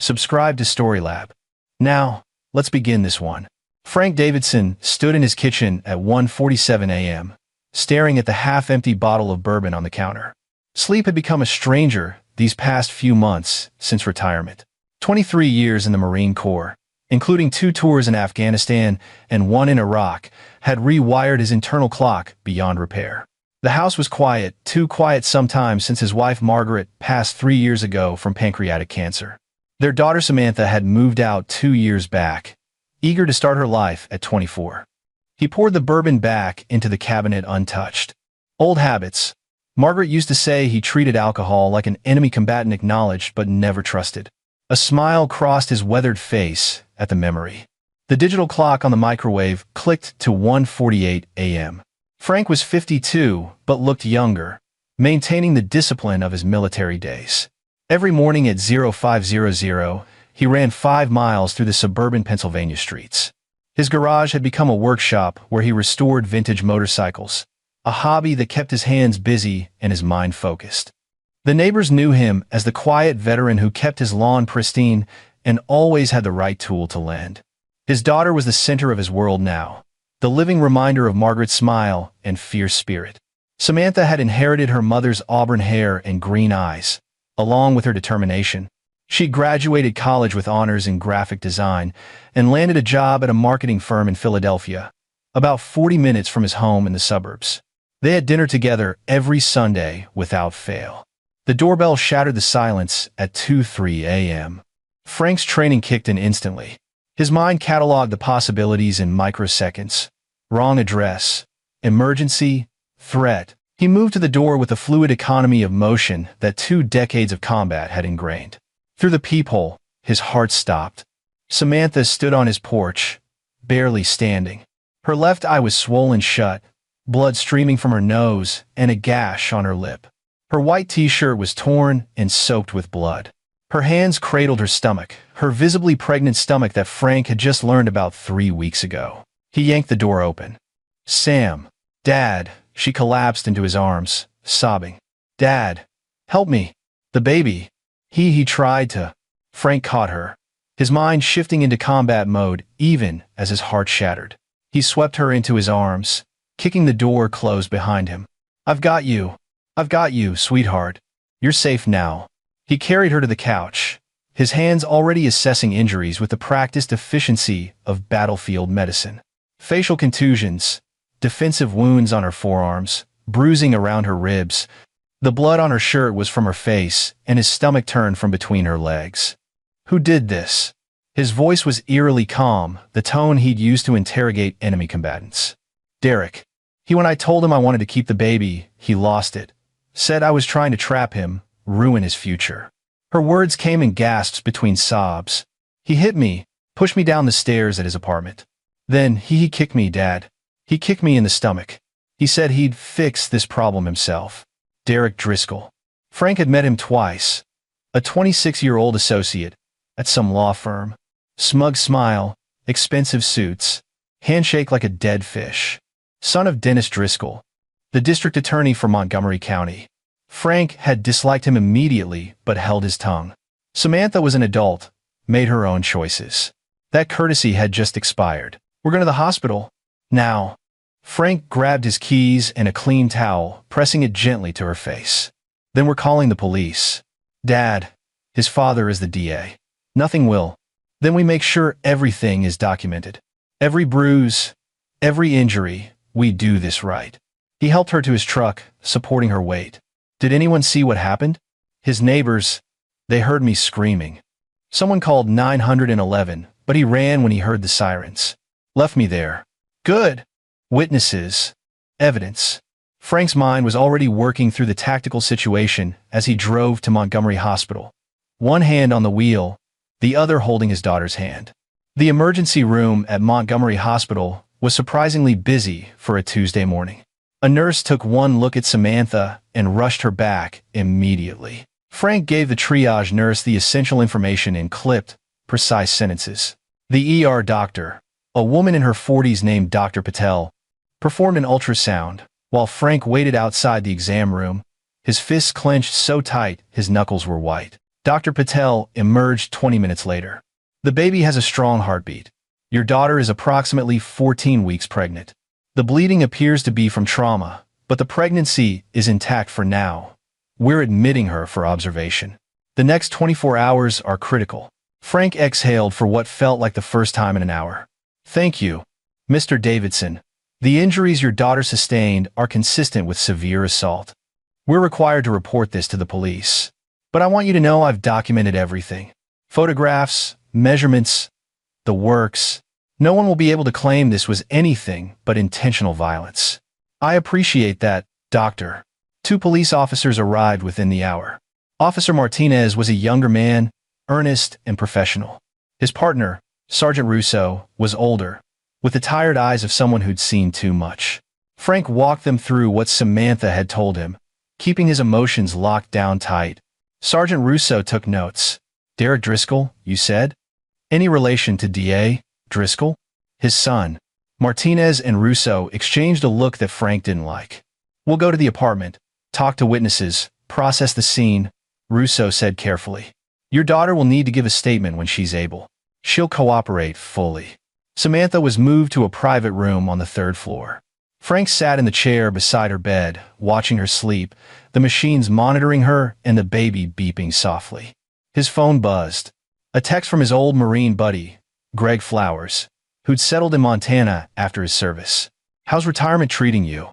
Subscribe to Storylab. Now, let's begin this one. Frank Davidson stood in his kitchen at 1:47 a.m., staring at the half-empty bottle of bourbon on the counter. Sleep had become a stranger these past few months since retirement. 23 years in the Marine Corps, including 2 tours in Afghanistan and 1 in Iraq, had rewired his internal clock beyond repair. The house was quiet, too quiet sometimes since his wife Margaret passed 3 years ago from pancreatic cancer. Their daughter Samantha had moved out 2 years back, eager to start her life at 24. He poured the bourbon back into the cabinet untouched. Old habits. Margaret used to say he treated alcohol like an enemy combatant acknowledged but never trusted. A smile crossed his weathered face at the memory. The digital clock on the microwave clicked to 1:48 a.m. Frank was 52 but looked younger, maintaining the discipline of his military days. Every morning at 0500, he ran 5 miles through the suburban Pennsylvania streets. His garage had become a workshop where he restored vintage motorcycles, a hobby that kept his hands busy and his mind focused. The neighbors knew him as the quiet veteran who kept his lawn pristine and always had the right tool to lend. His daughter was the center of his world now, the living reminder of Margaret's smile and fierce spirit. Samantha had inherited her mother's auburn hair and green eyes, along with her determination. She graduated college with honors in graphic design and landed a job at a marketing firm in Philadelphia, about 40 minutes from his home in the suburbs. They had dinner together every Sunday without fail. The doorbell shattered the silence at 2:03 a.m. Frank's training kicked in instantly. His mind cataloged the possibilities in microseconds. Wrong address, emergency, threat. He moved to the door with the fluid economy of motion that 2 decades of combat had ingrained. Through the peephole, his heart stopped. Samantha stood on his porch, barely standing. Her left eye was swollen shut, blood streaming from her nose and a gash on her lip. Her white t-shirt was torn and soaked with blood. Her hands cradled her stomach, her visibly pregnant stomach that Frank had just learned about 3 weeks ago. He yanked the door open. "Sam, Dad," she collapsed into his arms, sobbing. "Dad, help me. The baby." He tried to. Frank caught her, his mind shifting into combat mode even as his heart shattered. He swept her into his arms, kicking the door closed behind him. I've got you, sweetheart. You're safe now." He carried her to the couch, his hands already assessing injuries with the practiced efficiency of battlefield medicine. Facial contusions, defensive wounds on her forearms, bruising around her ribs. The blood on her shirt was from her face, and his stomach turned from between her legs. "Who did this?" His voice was eerily calm, the tone he'd used to interrogate enemy combatants. "Derek. When I told him I wanted to keep the baby, he lost it. Said I was trying to trap him, ruin his future." Her words came in gasps between sobs. "He hit me, pushed me down the stairs at his apartment. Then he kicked me, Dad. He kicked me in the stomach. He said he'd fix this problem himself." Derek Driscoll. Frank had met him twice. A 26-year-old associate at some law firm. Smug smile, expensive suits, handshake like a dead fish. Son of Dennis Driscoll, the district attorney for Montgomery County. Frank had disliked him immediately but held his tongue. Samantha was an adult, made her own choices. That courtesy had just expired. "We're going to the hospital now." Frank grabbed his keys and a clean towel, pressing it gently to her face. "Then we're calling the police." "Dad, his father is the DA. Nothing will. Then we make sure everything is documented. Every bruise, every injury, we do this right." He helped her to his truck, supporting her weight. "Did anyone see what happened?" "His neighbors. They heard me screaming. Someone called 911, but he ran when he heard the sirens. Left me there." "Good." Witnesses. Evidence. Frank's mind was already working through the tactical situation as he drove to Montgomery Hospital. One hand on the wheel, the other holding his daughter's hand. The emergency room at Montgomery Hospital was surprisingly busy for a Tuesday morning. A nurse took one look at Samantha and rushed her back immediately. Frank gave the triage nurse the essential information in clipped, precise sentences. The ER doctor, a woman in her 40s named Dr. Patel, performed an ultrasound, while Frank waited outside the exam room, his fists clenched so tight his knuckles were white. Dr. Patel emerged 20 minutes later. The baby has a strong heartbeat. Your daughter is approximately 14 weeks pregnant. The bleeding appears to be from trauma, but the pregnancy is intact for now. We're admitting her for observation. The next 24 hours are critical. Frank exhaled for what felt like the first time in an hour. Thank you, Mr. Davidson. The injuries your daughter sustained are consistent with severe assault. We're required to report this to the police. But I want you to know I've documented everything. Photographs, measurements, the works. No one will be able to claim this was anything but intentional violence. I appreciate that, Doctor. 2 police officers arrived within the hour. Officer Martinez was a younger man, earnest and professional. His partner, Sergeant Russo, was older, with the tired eyes of someone who'd seen too much. Frank walked them through what Samantha had told him, keeping his emotions locked down tight. Sergeant Russo took notes. Derek Driscoll, you said? Any relation to D.A. Driscoll? His son. Martinez and Russo exchanged a look that Frank didn't like. We'll go to the apartment, talk to witnesses, process the scene, Russo said carefully. Your daughter will need to give a statement when she's able. She'll cooperate fully. Samantha was moved to a private room on the 3rd floor. Frank sat in the chair beside her bed, watching her sleep, the machines monitoring her and the baby beeping softly. His phone buzzed. A text from his old Marine buddy, Greg Flowers, who'd settled in Montana after his service. How's retirement treating you?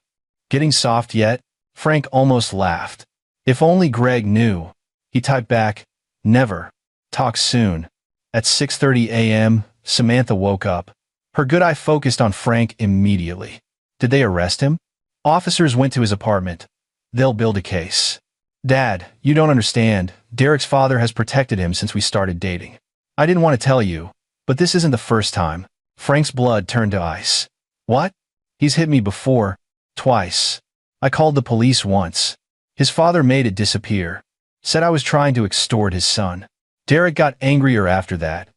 Getting soft yet? Frank almost laughed. If only Greg knew. He typed back, never. Talk soon. At 6:30 a.m., Samantha woke up. Her good eye focused on Frank immediately. Did they arrest him? Officers went to his apartment. They'll build a case. Dad, you don't understand. Derek's father has protected him since we started dating. I didn't want to tell you, but this isn't the first time. Frank's blood turned to ice. What? He's hit me before. Twice. I called the police once. His father made it disappear. Said I was trying to extort his son. Derek got angrier after that.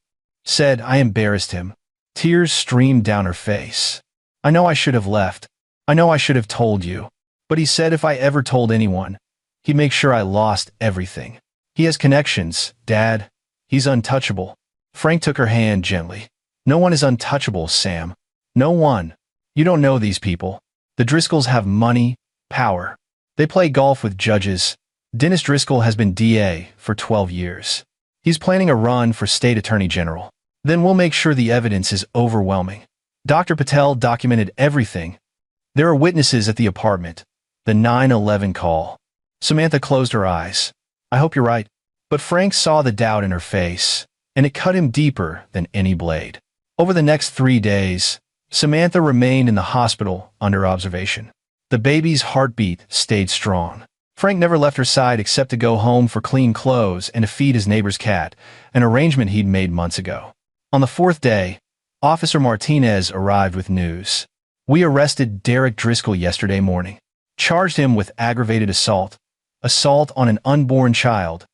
Said I embarrassed him. Tears streamed down her face. I know I should have left. I know I should have told you. But he said if I ever told anyone, he'd make sure I lost everything. He has connections, Dad. He's untouchable. Frank took her hand gently. No one is untouchable, Sam. No one. You don't know these people. The Driscolls have money, power. They play golf with judges. Dennis Driscoll has been DA for 12 years. He's planning a run for state attorney general. Then we'll make sure the evidence is overwhelming. Dr. Patel documented everything. There are witnesses at the apartment. The 911 call. Samantha closed her eyes. I hope you're right. But Frank saw the doubt in her face, and it cut him deeper than any blade. Over the next 3 days, Samantha remained in the hospital under observation. The baby's heartbeat stayed strong. Frank never left her side except to go home for clean clothes and to feed his neighbor's cat, an arrangement he'd made months ago. On the 4th day, Officer Martinez arrived with news. We arrested Derek Driscoll yesterday morning. Charged him with aggravated assault, assault on an unborn child,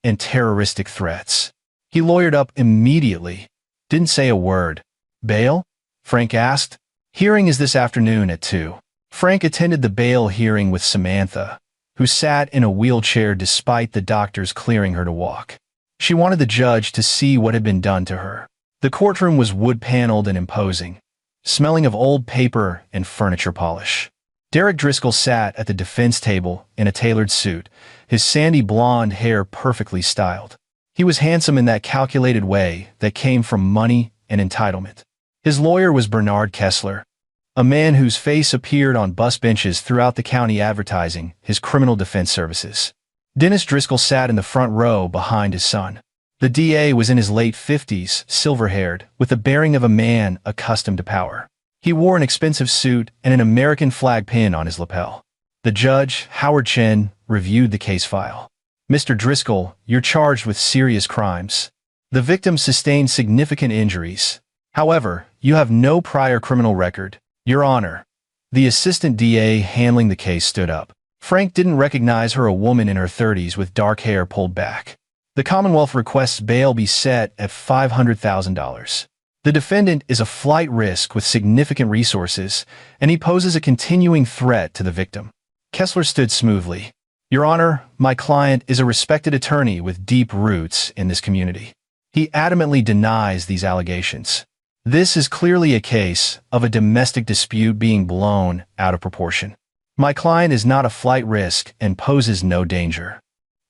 and terroristic threats. He lawyered up immediately. Didn't say a word. Bail? Frank asked. Hearing is this afternoon at 2. Frank attended the bail hearing with Samantha, who sat in a wheelchair despite the doctors clearing her to walk. She wanted the judge to see what had been done to her. The courtroom was wood-paneled and imposing, smelling of old paper and furniture polish. Derek Driscoll sat at the defense table in a tailored suit, his sandy blonde hair perfectly styled. He was handsome in that calculated way that came from money and entitlement. His lawyer was Bernard Kessler, a man whose face appeared on bus benches throughout the county advertising his criminal defense services. Dennis Driscoll sat in the front row behind his son. The DA was in his late 50s, silver-haired, with the bearing of a man accustomed to power. He wore an expensive suit and an American flag pin on his lapel. The judge, Howard Chen, reviewed the case file. Mr. Driscoll, you're charged with serious crimes. The victim sustained significant injuries. However, you have no prior criminal record. Your Honor. The assistant DA handling the case stood up. Frank didn't recognize her, a woman in her 30s with dark hair pulled back. The Commonwealth requests bail be set at $500,000. The defendant is a flight risk with significant resources, and he poses a continuing threat to the victim. Kessler stood smoothly. Your Honor, my client is a respected attorney with deep roots in this community. He adamantly denies these allegations. This is clearly a case of a domestic dispute being blown out of proportion. My client is not a flight risk and poses no danger.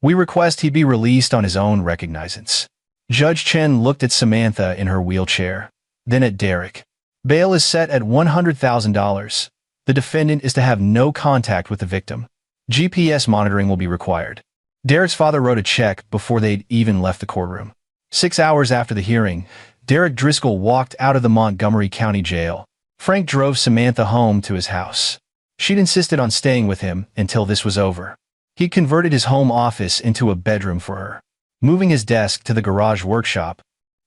We request he be released on his own recognizance. Judge Chen looked at Samantha in her wheelchair, then at Derek. Bail is set at $100,000. The defendant is to have no contact with the victim. GPS monitoring will be required. Derek's father wrote a check before they'd even left the courtroom. 6 hours after the hearing, Derek Driscoll walked out of the Montgomery County Jail. Frank drove Samantha home to his house. She'd insisted on staying with him until this was over. He converted his home office into a bedroom for her, moving his desk to the garage workshop.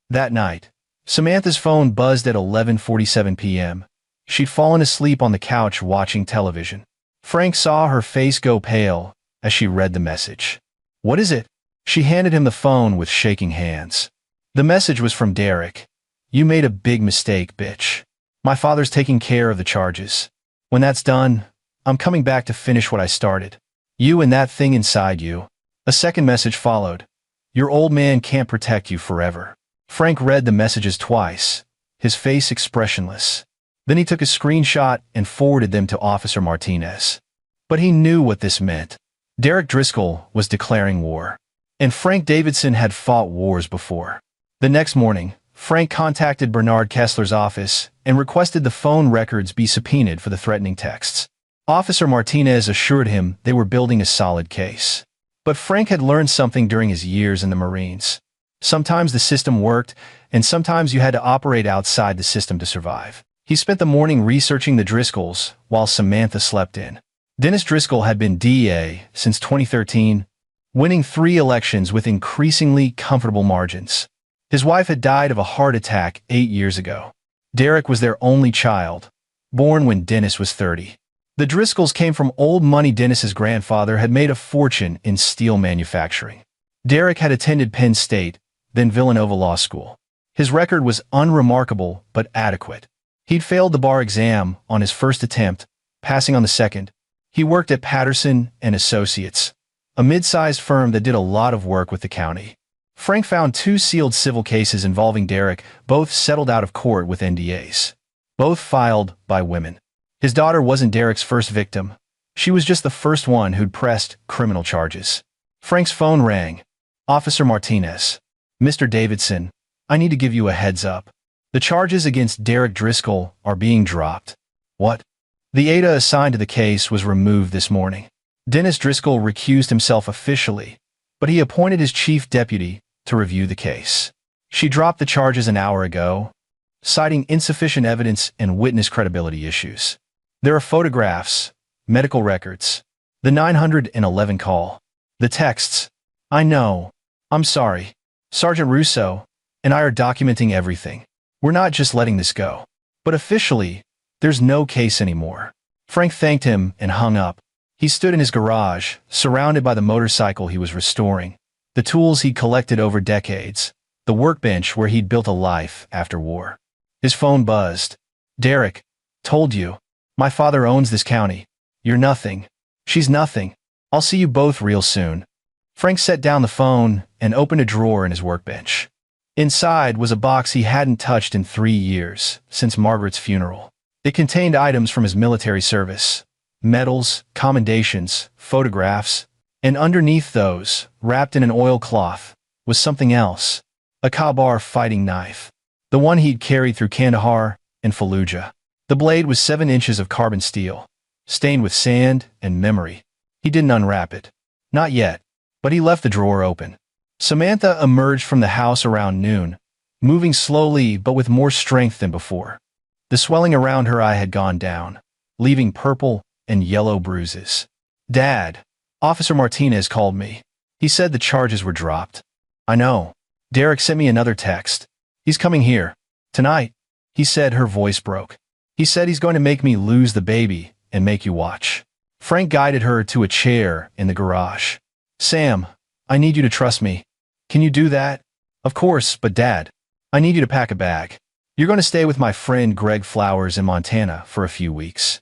That night, Samantha's phone buzzed at 11:47 p.m. She'd fallen asleep on the couch watching television. Frank saw her face go pale as she read the message. "What is it?" She handed him the phone with shaking hands. The message was from Derek. "You made a big mistake, bitch. My father's taking care of the charges. When that's done, I'm coming back to finish what I started. You and that thing inside you." A second message followed. "Your old man can't protect you forever." Frank read the messages twice, his face expressionless. Then he took a screenshot and forwarded them to Officer Martinez. But he knew what this meant. Derek Driscoll was declaring war. And Frank Davidson had fought wars before. The next morning, Frank contacted Bernard Kessler's office and requested the phone records be subpoenaed for the threatening texts. Officer Martinez assured him they were building a solid case. But Frank had learned something during his years in the Marines. Sometimes the system worked, and sometimes you had to operate outside the system to survive. He spent the morning researching the Driscolls while Samantha slept in. Dennis Driscoll had been DA since 2013, winning 3 elections with increasingly comfortable margins. His wife had died of a heart attack 8 years ago. Derek was their only child, born when Dennis was 30. The Driscolls came from old money. Dennis's grandfather had made a fortune in steel manufacturing. Derek had attended Penn State, then Villanova Law School. His record was unremarkable but adequate. He'd failed the bar exam on his first attempt, passing on the second. He worked at Patterson and Associates, a mid-sized firm that did a lot of work with the county. Frank found 2 sealed civil cases involving Derek, both settled out of court with NDAs. Both filed by women. His daughter wasn't Derek's first victim. She was just the first one who'd pressed criminal charges. Frank's phone rang. "Officer Martinez. Mr. Davidson, I need to give you a heads up. The charges against Derek Driscoll are being dropped." "What?" "The ADA assigned to the case was removed this morning. Dennis Driscoll recused himself officially, but he appointed his chief deputy to review the case. She dropped the charges an hour ago, citing insufficient evidence and witness credibility issues. There are photographs, medical records, the 911 call, the texts. I know. I'm sorry. Sergeant Russo and I are documenting everything. We're not just letting this go. But officially, there's no case anymore." Frank thanked him and hung up. He stood in his garage, surrounded by the motorcycle he was restoring, the tools he'd collected over decades, the workbench where he'd built a life after war. His phone buzzed. "Derek, told you. My father owns this county. You're nothing. She's nothing. I'll see you both real soon." Frank set down the phone and opened a drawer in his workbench. Inside was a box he hadn't touched in 3 years, since Margaret's funeral. It contained items from his military service, medals, commendations, photographs, and underneath those, wrapped in an oilcloth, was something else. A Kabar fighting knife. The one he'd carried through Kandahar and Fallujah. The blade was 7 inches of carbon steel, stained with sand and memory. He didn't unwrap it. Not yet, but he left the drawer open. Samantha emerged from the house around noon, moving slowly but with more strength than before. The swelling around her eye had gone down, leaving purple and yellow bruises. "Dad, Officer Martinez called me. He said the charges were dropped." "I know. Derek sent me another text. He's coming here. Tonight," he said. Her voice broke. "He said he's going to make me lose the baby and make you watch." Frank guided her to a chair in the garage. "Sam, I need you to trust me. Can you do that?" "Of course, but Dad, I need you to pack a bag. You're going to stay with my friend Greg Flowers in Montana for a few weeks.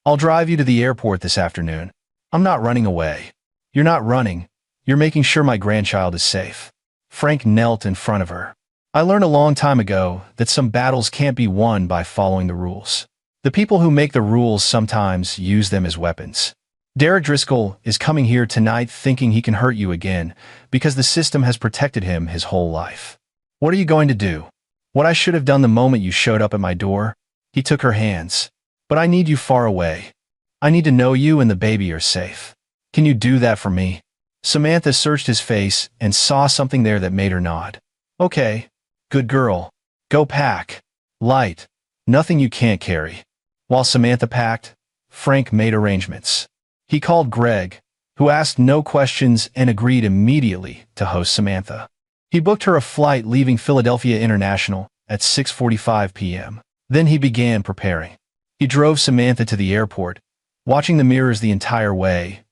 I'll drive you to the airport this afternoon. I'm not running away. You're not running. You're making sure my grandchild is safe. Frank knelt in front of her. I learned a long time ago that some battles can't be won by following the rules. The people who make the rules sometimes use them as weapons. Derek Driscoll is coming here tonight thinking he can hurt you again because the system has protected him his whole life. What are you going to do? What I should have done the moment you showed up at my door? He took her hands. But I need you far away. I need to know you and the baby are safe. Can you do that for me? Samantha searched his face and saw something there that made her nod. Okay. Good girl. Go pack. Light. Nothing you can't carry. While Samantha packed, Frank made arrangements. He called Greg, who asked no questions and agreed immediately to host Samantha. He booked her a flight leaving Philadelphia International at 6:45 p.m. Then he began preparing. He drove Samantha to the airport, watching the mirrors the entire way.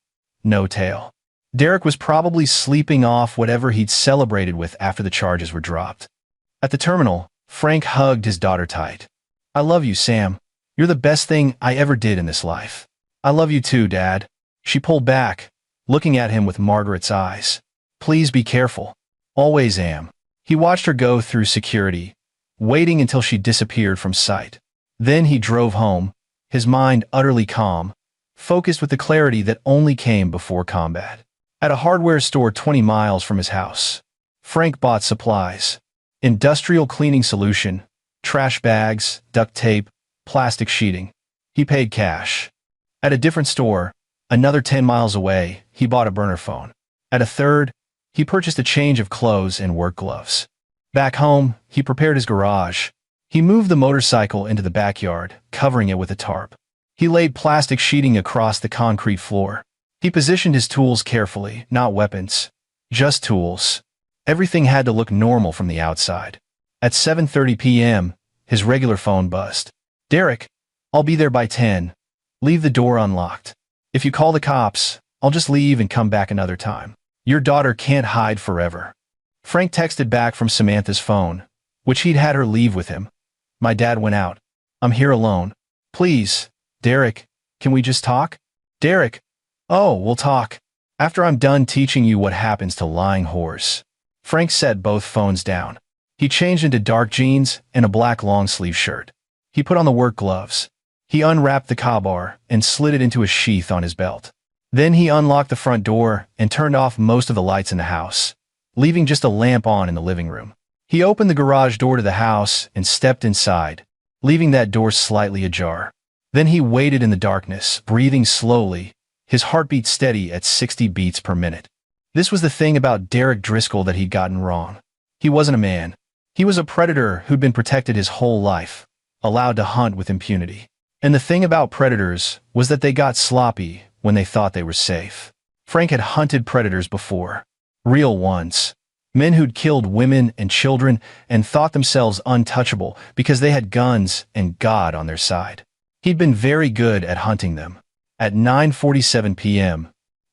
No tail. Derek was probably sleeping off whatever he'd celebrated with after the charges were dropped. At the terminal, Frank hugged his daughter tight. I love you, Sam. You're the best thing I ever did in this life. I love you too, Dad. She pulled back, looking at him with Margaret's eyes. Please be careful. Always am. He watched her go through security, waiting until she disappeared from sight. Then he drove home, his mind utterly calm, focused with the clarity that only came before combat. At a hardware store 20 miles from his house, Frank bought supplies. Industrial cleaning solution, trash bags, duct tape, plastic sheeting. He paid cash. At a different store, another 10 miles away, he bought a burner phone. At a third, he purchased a change of clothes and work gloves. Back home, he prepared his garage. He moved the motorcycle into the backyard, covering it with a tarp. He laid plastic sheeting across the concrete floor. He positioned his tools carefully, not weapons, just tools. Everything had to look normal from the outside. At 7:30 p.m., his regular phone buzzed. Derek, I'll be there by 10. Leave the door unlocked. If you call the cops, I'll just leave and come back another time. Your daughter can't hide forever. Frank texted back from Samantha's phone, which he'd had her leave with him. My dad went out. I'm here alone. Please, Derek, can we just talk? Derek, oh, we'll talk. After I'm done teaching you what happens to lying whores. Frank set both phones down. He changed into dark jeans and a black long-sleeve shirt. He put on the work gloves. He unwrapped the car and slid it into a sheath on his belt. Then he unlocked the front door and turned off most of the lights in the house, leaving just a lamp on in the living room. He opened the garage door to the house and stepped inside, leaving that door slightly ajar. Then he waited in the darkness, breathing slowly, his heartbeat steady at 60 beats per minute. This was the thing about Derek Driscoll that he'd gotten wrong. He wasn't a man. He was a predator who'd been protected his whole life, allowed to hunt with impunity. And the thing about predators was that they got sloppy when they thought they were safe. Frank had hunted predators before. Real ones. Men who'd killed women and children and thought themselves untouchable because they had guns and God on their side. He'd been very good at hunting them. At 9:47 p.m.,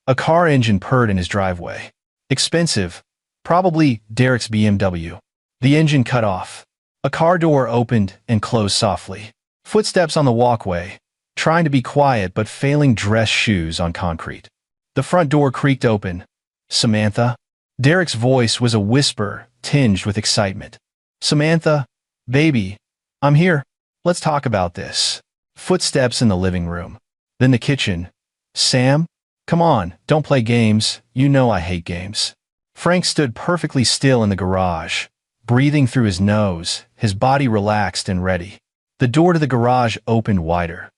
a car engine purred in his driveway. Expensive. Probably Derek's BMW. The engine cut off. A car door opened and closed softly. Footsteps on the walkway, trying to be quiet but failing dress shoes on concrete. The front door creaked open. Samantha? Derek's voice was a whisper, tinged with excitement. Samantha, baby, I'm here. Let's talk about this. Footsteps in the living room. Then the kitchen. Sam? Come on, don't play games. You know I hate games. Frank stood perfectly still in the garage, breathing through his nose, his body relaxed and ready. The door to the garage opened wider.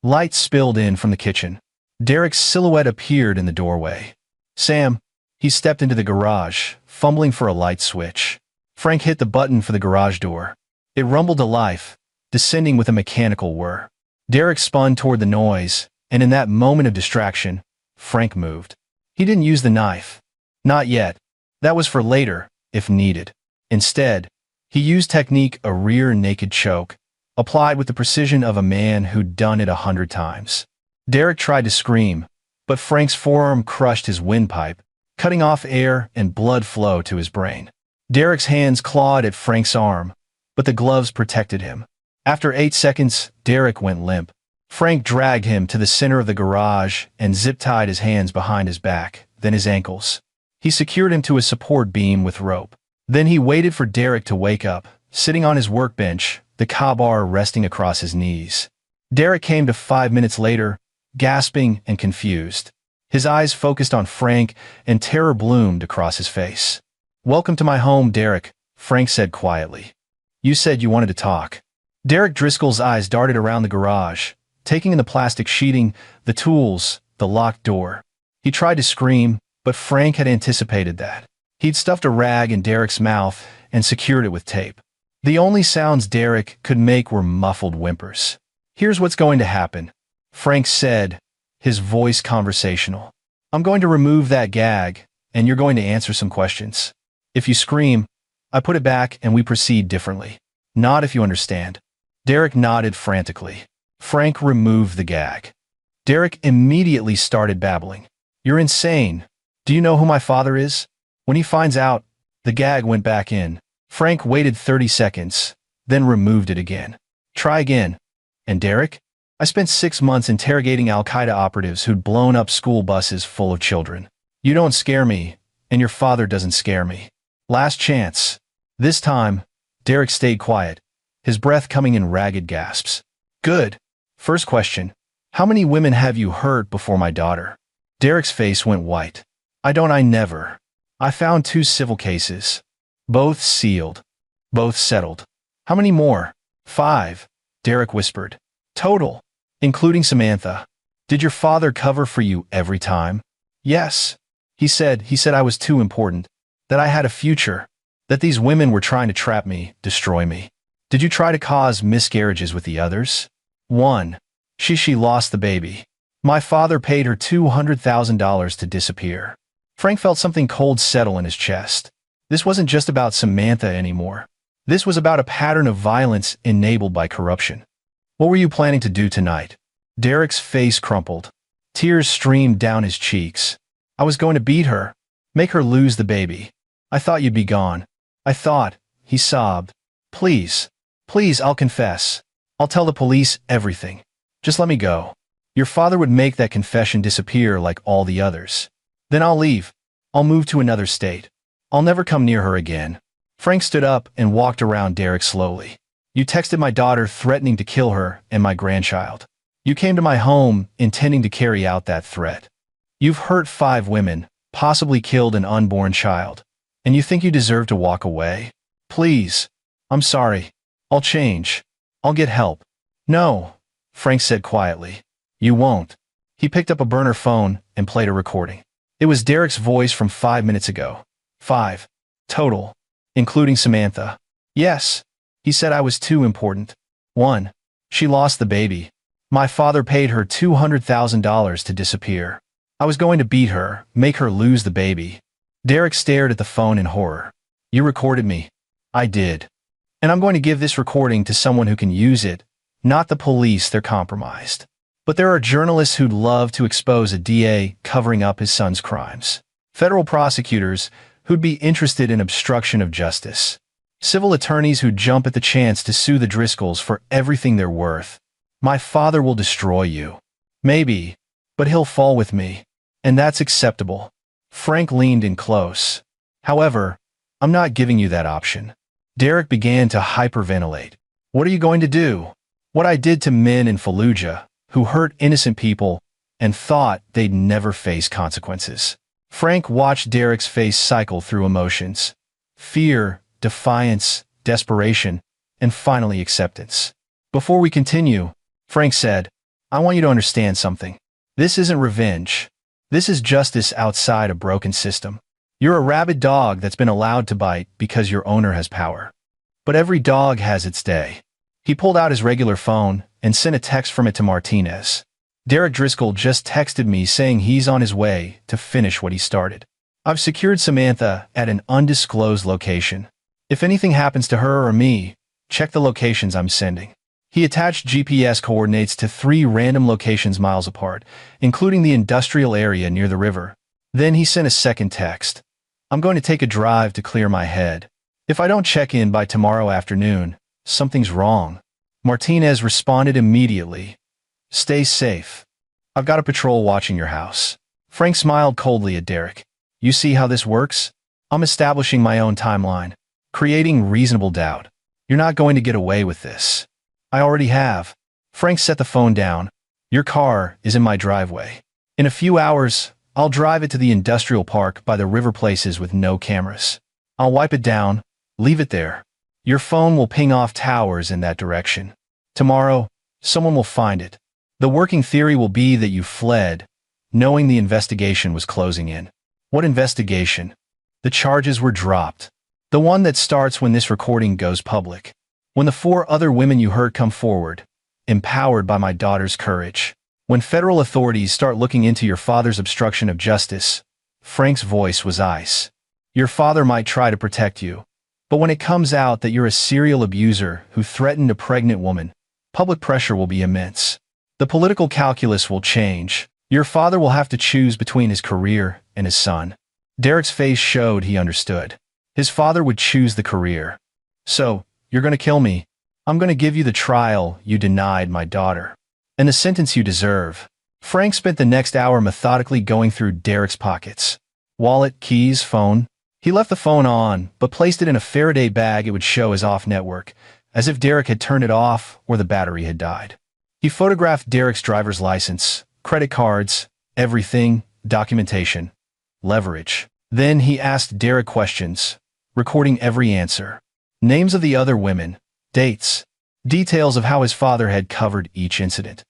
Light spilled in from the kitchen. Derek's silhouette appeared in the doorway. Sam. He stepped into the garage, fumbling for a light switch. Frank hit the button for the garage door. It rumbled to life, descending with a mechanical whir. Derek spun toward the noise, and in that moment of distraction, Frank moved. He didn't use the knife. Not yet. That was for later, if needed. Instead, he used technique, a rear naked choke, applied with the precision of a man who'd done it 100 times. Derek tried to scream, but Frank's forearm crushed his windpipe, cutting off air and blood flow to his brain. Derek's hands clawed at Frank's arm, but the gloves protected him. After 8 seconds, Derek went limp. Frank dragged him to the center of the garage and zip-tied his hands behind his back, then his ankles. He secured him to a support beam with rope. Then he waited for Derek to wake up, sitting on his workbench, the crowbar resting across his knees. Derek came to 5 minutes later, gasping and confused. His eyes focused on Frank, and terror bloomed across his face. "Welcome to my home, Derek," Frank said quietly. "You said you wanted to talk." Derek Driscoll's eyes darted around the garage, taking in the plastic sheeting, the tools, the locked door. He tried to scream, but Frank had anticipated that. He'd stuffed a rag in Derek's mouth and secured it with tape. The only sounds Derek could make were muffled whimpers. "Here's what's going to happen," Frank said, his voice conversational. "I'm going to remove that gag, and you're going to answer some questions. If you scream, I put it back and we proceed differently. Not if you understand." Derek nodded frantically. Frank removed the gag. Derek immediately started babbling. "You're insane. Do you know who my father is? When he finds out..." The gag went back in. Frank waited 30 seconds, then removed it again. "Try again." "And Derek? I spent 6 months interrogating Al-Qaeda operatives who'd blown up school buses full of children. You don't scare me, and your father doesn't scare me. Last chance." This time, Derek stayed quiet, his breath coming in ragged gasps. "Good. First question. How many women have you hurt before my daughter?" Derek's face went white. I never. I found 2 civil cases. Both sealed. Both settled." "How many more?" "5, Derek whispered. "Total, including Samantha." "Did your father cover for you every time?" "Yes. He said I was too important, that I had a future, that these women were trying to trap me, destroy me." "Did you try to cause miscarriages with the others?" "One. She lost the baby. My father paid her $200,000 to disappear." Frank felt something cold settle in his chest. This wasn't just about Samantha anymore. This was about a pattern of violence enabled by corruption. "What were you planning to do tonight?" Derek's face crumpled. Tears streamed down his cheeks. "I was going to beat her, make her lose the baby. I thought you'd be gone. I thought," he sobbed. Please, I'll confess. I'll tell the police everything. Just let me go. Your father would make that confession disappear like all the others. Then I'll leave. I'll move to another state. I'll never come near her again." Frank stood up and walked around Derek slowly. "You texted my daughter threatening to kill her and my grandchild. You came to my home intending to carry out that threat. You've hurt 5 women, possibly killed an unborn child. And you think you deserve to walk away? Please. I'm sorry. I'll change. I'll get help." "No," Frank said quietly. "You won't." He picked up a burner phone and played a recording. It was Derek's voice from 5 minutes ago. 5. Total. Including Samantha. "Yes. He said I was too important. 1. She lost the baby. My father paid her $200,000 to disappear. I was going to beat her, make her lose the baby." Derek stared at the phone in horror. "You recorded me." "I did. And I'm going to give this recording to someone who can use it. Not the police, they're compromised. But there are journalists who'd love to expose a DA covering up his son's crimes. Federal prosecutors who'd be interested in obstruction of justice. Civil attorneys who'd jump at the chance to sue the Driscolls for everything they're worth. My father will destroy you. Maybe, but he'll fall with me. And that's acceptable." Frank leaned in close. "However, I'm not giving you that option." Derek began to hyperventilate. "What are you going to do?" "What I did to men in Fallujah, who hurt innocent people and thought they'd never face consequences." Frank watched Derek's face cycle through emotions. Fear, defiance, desperation, and finally acceptance. "Before we continue," Frank said, "I want you to understand something. This isn't revenge. This is justice outside a broken system. You're a rabid dog that's been allowed to bite because your owner has power. But every dog has its day." He pulled out his regular phone and sent a text from it to Martinez. "Derek Driscoll just texted me saying he's on his way to finish what he started. I've secured Samantha at an undisclosed location. If anything happens to her or me, check the locations I'm sending." He attached GPS coordinates to 3 random locations miles apart, including the industrial area near the river. Then he sent a second text. "I'm going to take a drive to clear my head. If I don't check in by tomorrow afternoon, something's wrong." Martinez responded immediately. "Stay safe. I've got a patrol watching your house." Frank smiled coldly at Derek. You see how this works? I'm establishing my own timeline, creating reasonable doubt. You're not going to get away with this. I already have. Frank set the phone down. Your car is in my driveway. In a few hours, I'll drive it to the industrial park by the river places with no cameras. I'll wipe it down, leave it there. Your phone will ping off towers in that direction. Tomorrow, someone will find it. The working theory will be that you fled, knowing the investigation was closing in. What investigation? The charges were dropped. The one that starts when this recording goes public. When the 4 other women you heard come forward, empowered by my daughter's courage. When federal authorities start looking into your father's obstruction of justice. Frank's voice was ice. Your father might try to protect you, but when it comes out that you're a serial abuser who threatened a pregnant woman, public pressure will be immense. The political calculus will change. Your father will have to choose between his career and his son. Derek's face showed he understood. His father would choose the career. So, you're going to kill me. I'm going to give you the trial you denied my daughter. And the sentence you deserve. Frank spent the next hour methodically going through Derek's pockets. Wallet, keys, phone. He left the phone on, but placed it in a Faraday bag it would show as off-network, as if Derek had turned it off or the battery had died. He photographed Derek's driver's license, credit cards, everything, documentation, leverage. Then he asked Derek questions, recording every answer. Names of the other women, dates, details of how his father had covered each incident.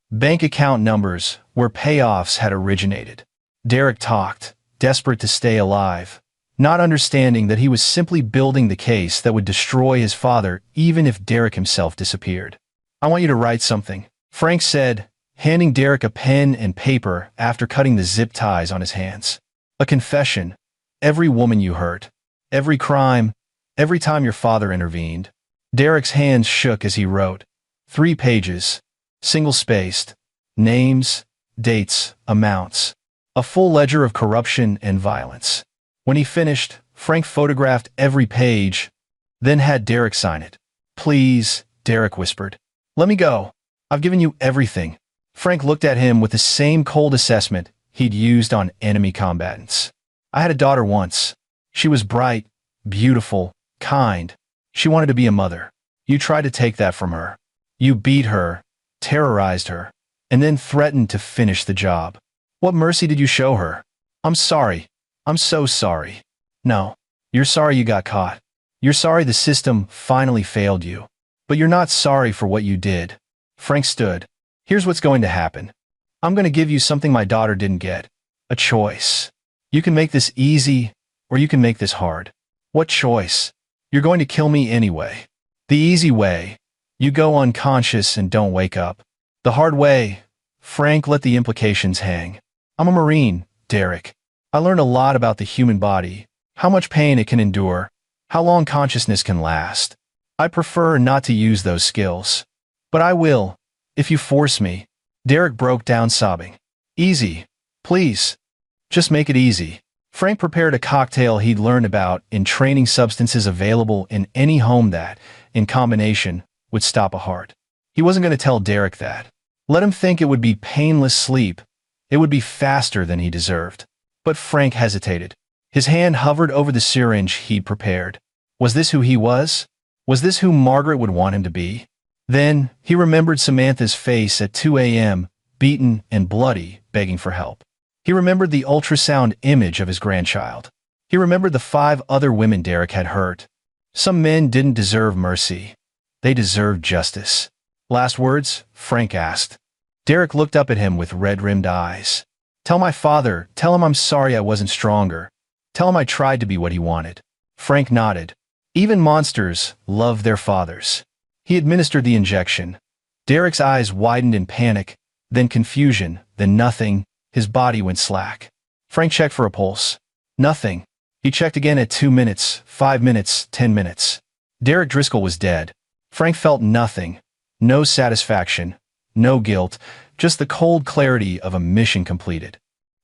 Bank account numbers, where payoffs had originated. Derek talked, desperate to stay alive, not understanding that he was simply building the case that would destroy his father even if Derek himself disappeared. I want you to write something, Frank said, handing Derek a pen and paper after cutting the zip ties on his hands. A confession. Every woman you hurt. Every crime. Every time your father intervened. Derek's hands shook as he wrote. 3 pages. Single-spaced. Names, dates, amounts. A full ledger of corruption and violence. When he finished, Frank photographed every page, then had Derek sign it. Please, Derek whispered. Let me go. I've given you everything. Frank looked at him with the same cold assessment he'd used on enemy combatants. I had a daughter once. She was bright, beautiful, kind. She wanted to be a mother. You tried to take that from her. You beat her, terrorized her, and then threatened to finish the job. What mercy did you show her? I'm sorry. I'm so sorry. No. You're sorry you got caught. You're sorry the system finally failed you. But you're not sorry for what you did. Frank stood. Here's what's going to happen. I'm going to give you something my daughter didn't get. A choice. You can make this easy, or you can make this hard. What choice? You're going to kill me anyway. The easy way. You go unconscious and don't wake up. The hard way. Frank let the implications hang. I'm a Marine, Derek. I learned a lot about the human body, how much pain it can endure, how long consciousness can last. I prefer not to use those skills. But I will, if you force me. Derek broke down sobbing. Easy. Please. Just make it easy. Frank prepared a cocktail he'd learned about in training substances available in any home that, in combination, would stop a heart. He wasn't going to tell Derek that. Let him think it would be painless sleep. It would be faster than he deserved. But Frank hesitated. His hand hovered over the syringe he'd prepared. Was this who he was? Was this who Margaret would want him to be? Then, he remembered Samantha's face at 2 a.m., beaten and bloody, begging for help. He remembered the ultrasound image of his grandchild. He remembered the 5 other women Derek had hurt. Some men didn't deserve mercy. They deserved justice. Last words? Frank asked. Derek looked up at him with red-rimmed eyes. Tell my father, tell him I'm sorry I wasn't stronger. Tell him I tried to be what he wanted. Frank nodded. Even monsters love their fathers. He administered the injection. Derek's eyes widened in panic, then confusion, then nothing. His body went slack. Frank checked for a pulse. Nothing. He checked again at 2 minutes, 5 minutes, 10 minutes. Derek Driscoll was dead. Frank felt nothing. No satisfaction. No guilt. Just the cold clarity of a mission completed.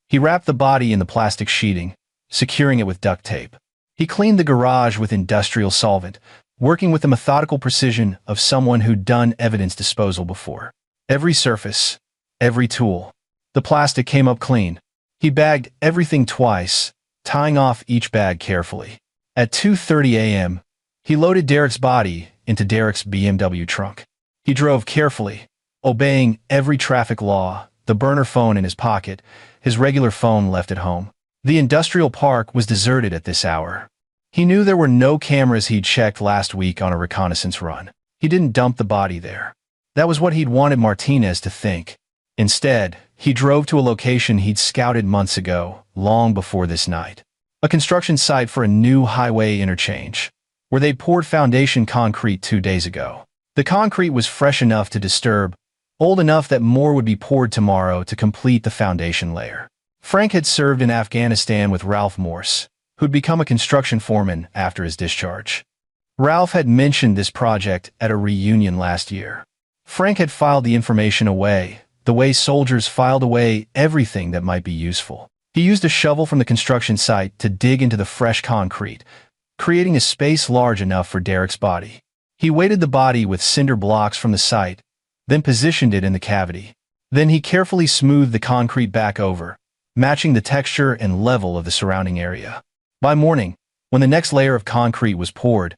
He wrapped the body in the plastic sheeting, securing it with duct tape. He cleaned the garage with industrial solvent, working with the methodical precision of someone who'd done evidence disposal before. Every surface, every tool. The plastic came up clean. He bagged everything twice, tying off each bag carefully. At 2:30 a.m., he loaded Derek's body into Derek's BMW trunk. He drove carefully, obeying every traffic law, the burner phone in his pocket, his regular phone left at home. The industrial park was deserted at this hour. He knew there were no cameras he'd checked last week on a reconnaissance run. He didn't dump the body there. That was what he'd wanted Martinez to think. Instead, he drove to a location he'd scouted months ago, long before this night. A construction site for a new highway interchange, where they'd poured foundation concrete 2 days ago. The concrete was fresh enough to disturb, old enough that more would be poured tomorrow to complete the foundation layer. Frank had served in Afghanistan with Ralph Morse, who'd become a construction foreman after his discharge. Ralph had mentioned this project at a reunion last year. Frank had filed the information away, the way soldiers filed away everything that might be useful. He used a shovel from the construction site to dig into the fresh concrete, creating a space large enough for Derek's body. He weighted the body with cinder blocks from the site, then positioned it in the cavity. Then he carefully smoothed the concrete back over, matching the texture and level of the surrounding area. By morning, when the next layer of concrete was poured,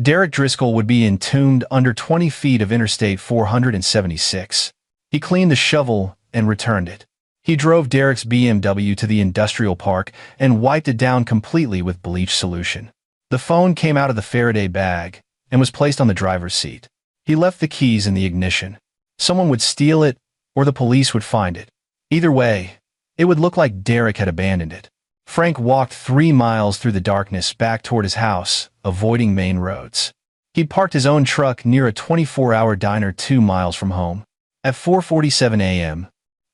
Derek Driscoll would be entombed under 20 feet of Interstate 476. He cleaned the shovel and returned it. He drove Derek's BMW to the industrial park and wiped it down completely with bleach solution. The phone came out of the Faraday bag and was placed on the driver's seat. He left the keys in the ignition. Someone would steal it, or the police would find it. Either way, it would look like Derek had abandoned it. Frank walked 3 miles through the darkness back toward his house, avoiding main roads. He'd parked his own truck near a 24-hour diner 2 miles from home. At 4:47 a.m.,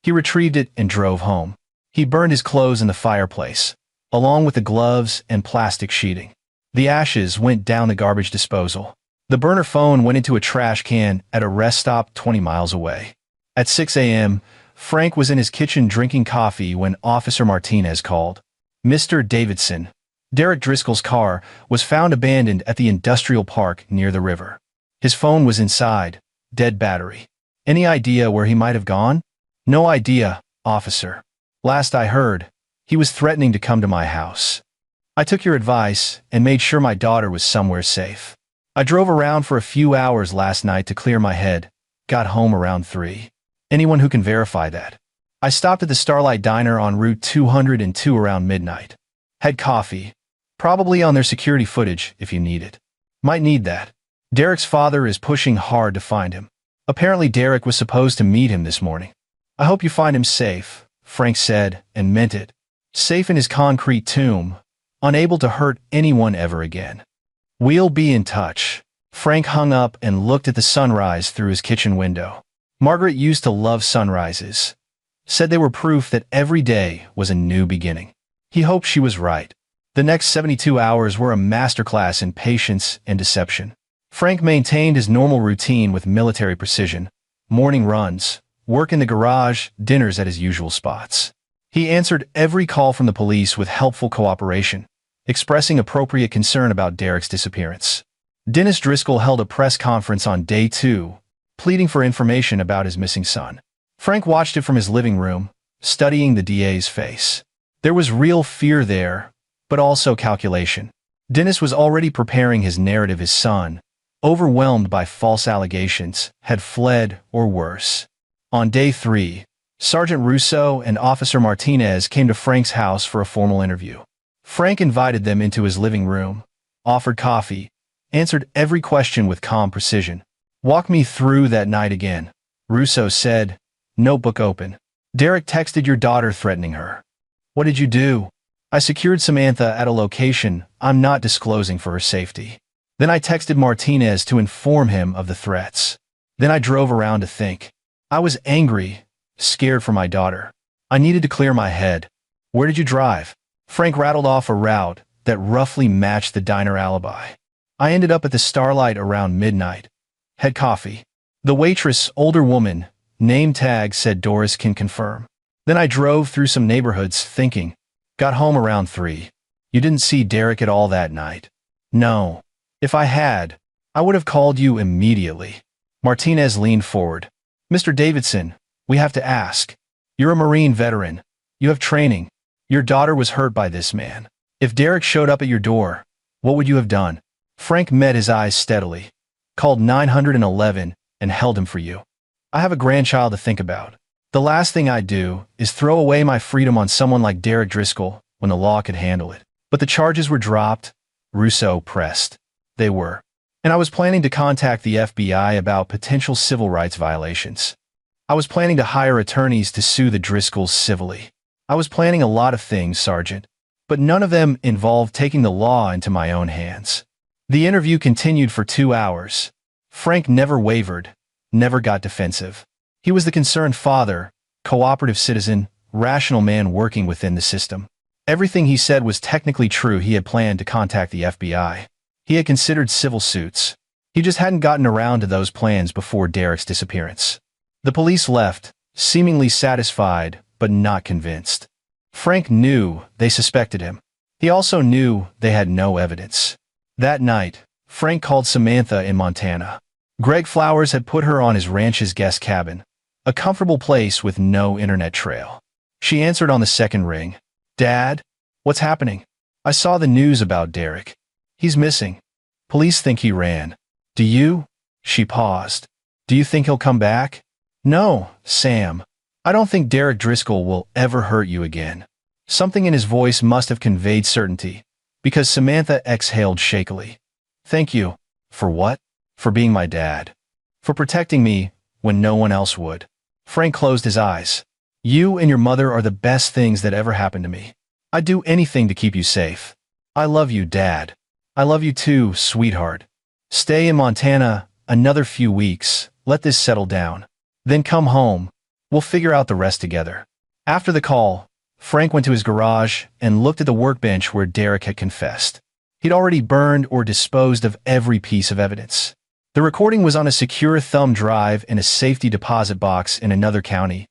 he retrieved it and drove home. He burned his clothes in the fireplace, along with the gloves and plastic sheeting. The ashes went down the garbage disposal. The burner phone went into a trash can at a rest stop 20 miles away. At 6 a.m., Frank was in his kitchen drinking coffee when Officer Martinez called. Mr. Davidson, Derek Driscoll's car was found abandoned at the industrial park near the river. His phone was inside, dead battery. Any idea where he might have gone? No idea, officer. Last I heard, he was threatening to come to my house. I took your advice and made sure my daughter was somewhere safe. I drove around for a few hours last night to clear my head, got home around 3. Anyone who can verify that. I stopped at the Starlight Diner on Route 202 around midnight. Had coffee. Probably on their security footage if you need it. Might need that. Derek's father is pushing hard to find him. Apparently Derek was supposed to meet him this morning. I hope you find him safe, Frank said, and meant it. Safe in his concrete tomb, unable to hurt anyone ever again. We'll be in touch. Frank hung up and looked at the sunrise through his kitchen window. Margaret used to love sunrises. Said they were proof that every day was a new beginning. He hoped she was right. The next 72 hours were a masterclass in patience and deception. Frank maintained his normal routine with military precision. Morning runs, work in the garage, dinners at his usual spots. He answered every call from the police with helpful cooperation, expressing appropriate concern about Derek's disappearance. Dennis Driscoll held a press conference on day 2, pleading for information about his missing son. Frank watched it from his living room, studying the DA's face. There was real fear there, but also calculation. Dennis was already preparing his narrative. His son, overwhelmed by false allegations, had fled or worse. On day 3, Sergeant Russo and Officer Martinez came to Frank's house for a formal interview. Frank invited them into his living room, offered coffee, answered every question with calm precision. Walk me through that night again, Russo said, notebook open. Derek texted your daughter threatening her. What did you do? I secured Samantha at a location I'm not disclosing for her safety. Then I texted Martinez to inform him of the threats. Then I drove around to think. I was angry, scared for my daughter. I needed to clear my head. Where did you drive? Frank rattled off a route that roughly matched the diner alibi. I ended up at the Starlight around midnight. Had coffee. The waitress, older woman, name tag said Doris can confirm. Then I drove through some neighborhoods thinking. Got home around 3. You didn't see Derek at all that night? No. If I had, I would have called you immediately. Martinez leaned forward. Mr. Davidson, we have to ask. You're a Marine veteran. You have training. Your daughter was hurt by this man. If Derek showed up at your door, what would you have done? Frank met his eyes steadily, called 911, and held him for you. I have a grandchild to think about. The last thing I'd do is throw away my freedom on someone like Derek Driscoll when the law could handle it. But the charges were dropped. Russo pressed. They were. And I was planning to contact the FBI about potential civil rights violations. I was planning to hire attorneys to sue the Driscolls civilly. I was planning a lot of things, Sergeant, but none of them involved taking the law into my own hands. The interview continued for 2 hours. Frank never wavered, never got defensive. He was the concerned father, cooperative citizen, rational man working within the system. Everything he said was technically true. He had planned to contact the FBI. He had considered civil suits. He just hadn't gotten around to those plans before Derek's disappearance. The police left, seemingly satisfied, but not convinced. Frank knew they suspected him. He also knew they had no evidence. That night, Frank called Samantha in Montana. Greg Flowers had put her on his ranch's guest cabin, a comfortable place with no internet trail. She answered on the second ring. Dad? What's happening? I saw the news about Derek. He's missing. Police think he ran. Do you? She paused. Do you think he'll come back? No, Sam. I don't think Derek Driscoll will ever hurt you again. Something in his voice must have conveyed certainty, because Samantha exhaled shakily. Thank you. For what? For being my dad. For protecting me when no one else would. Frank closed his eyes. You and your mother are the best things that ever happened to me. I'd do anything to keep you safe. I love you, Dad. I love you too, sweetheart. Stay in Montana another few weeks, let this settle down. Then come home. We'll figure out the rest together. After the call, Frank went to his garage and looked at the workbench where Derek had confessed. He'd already burned or disposed of every piece of evidence. The recording was on a secure thumb drive in a safety deposit box in another county,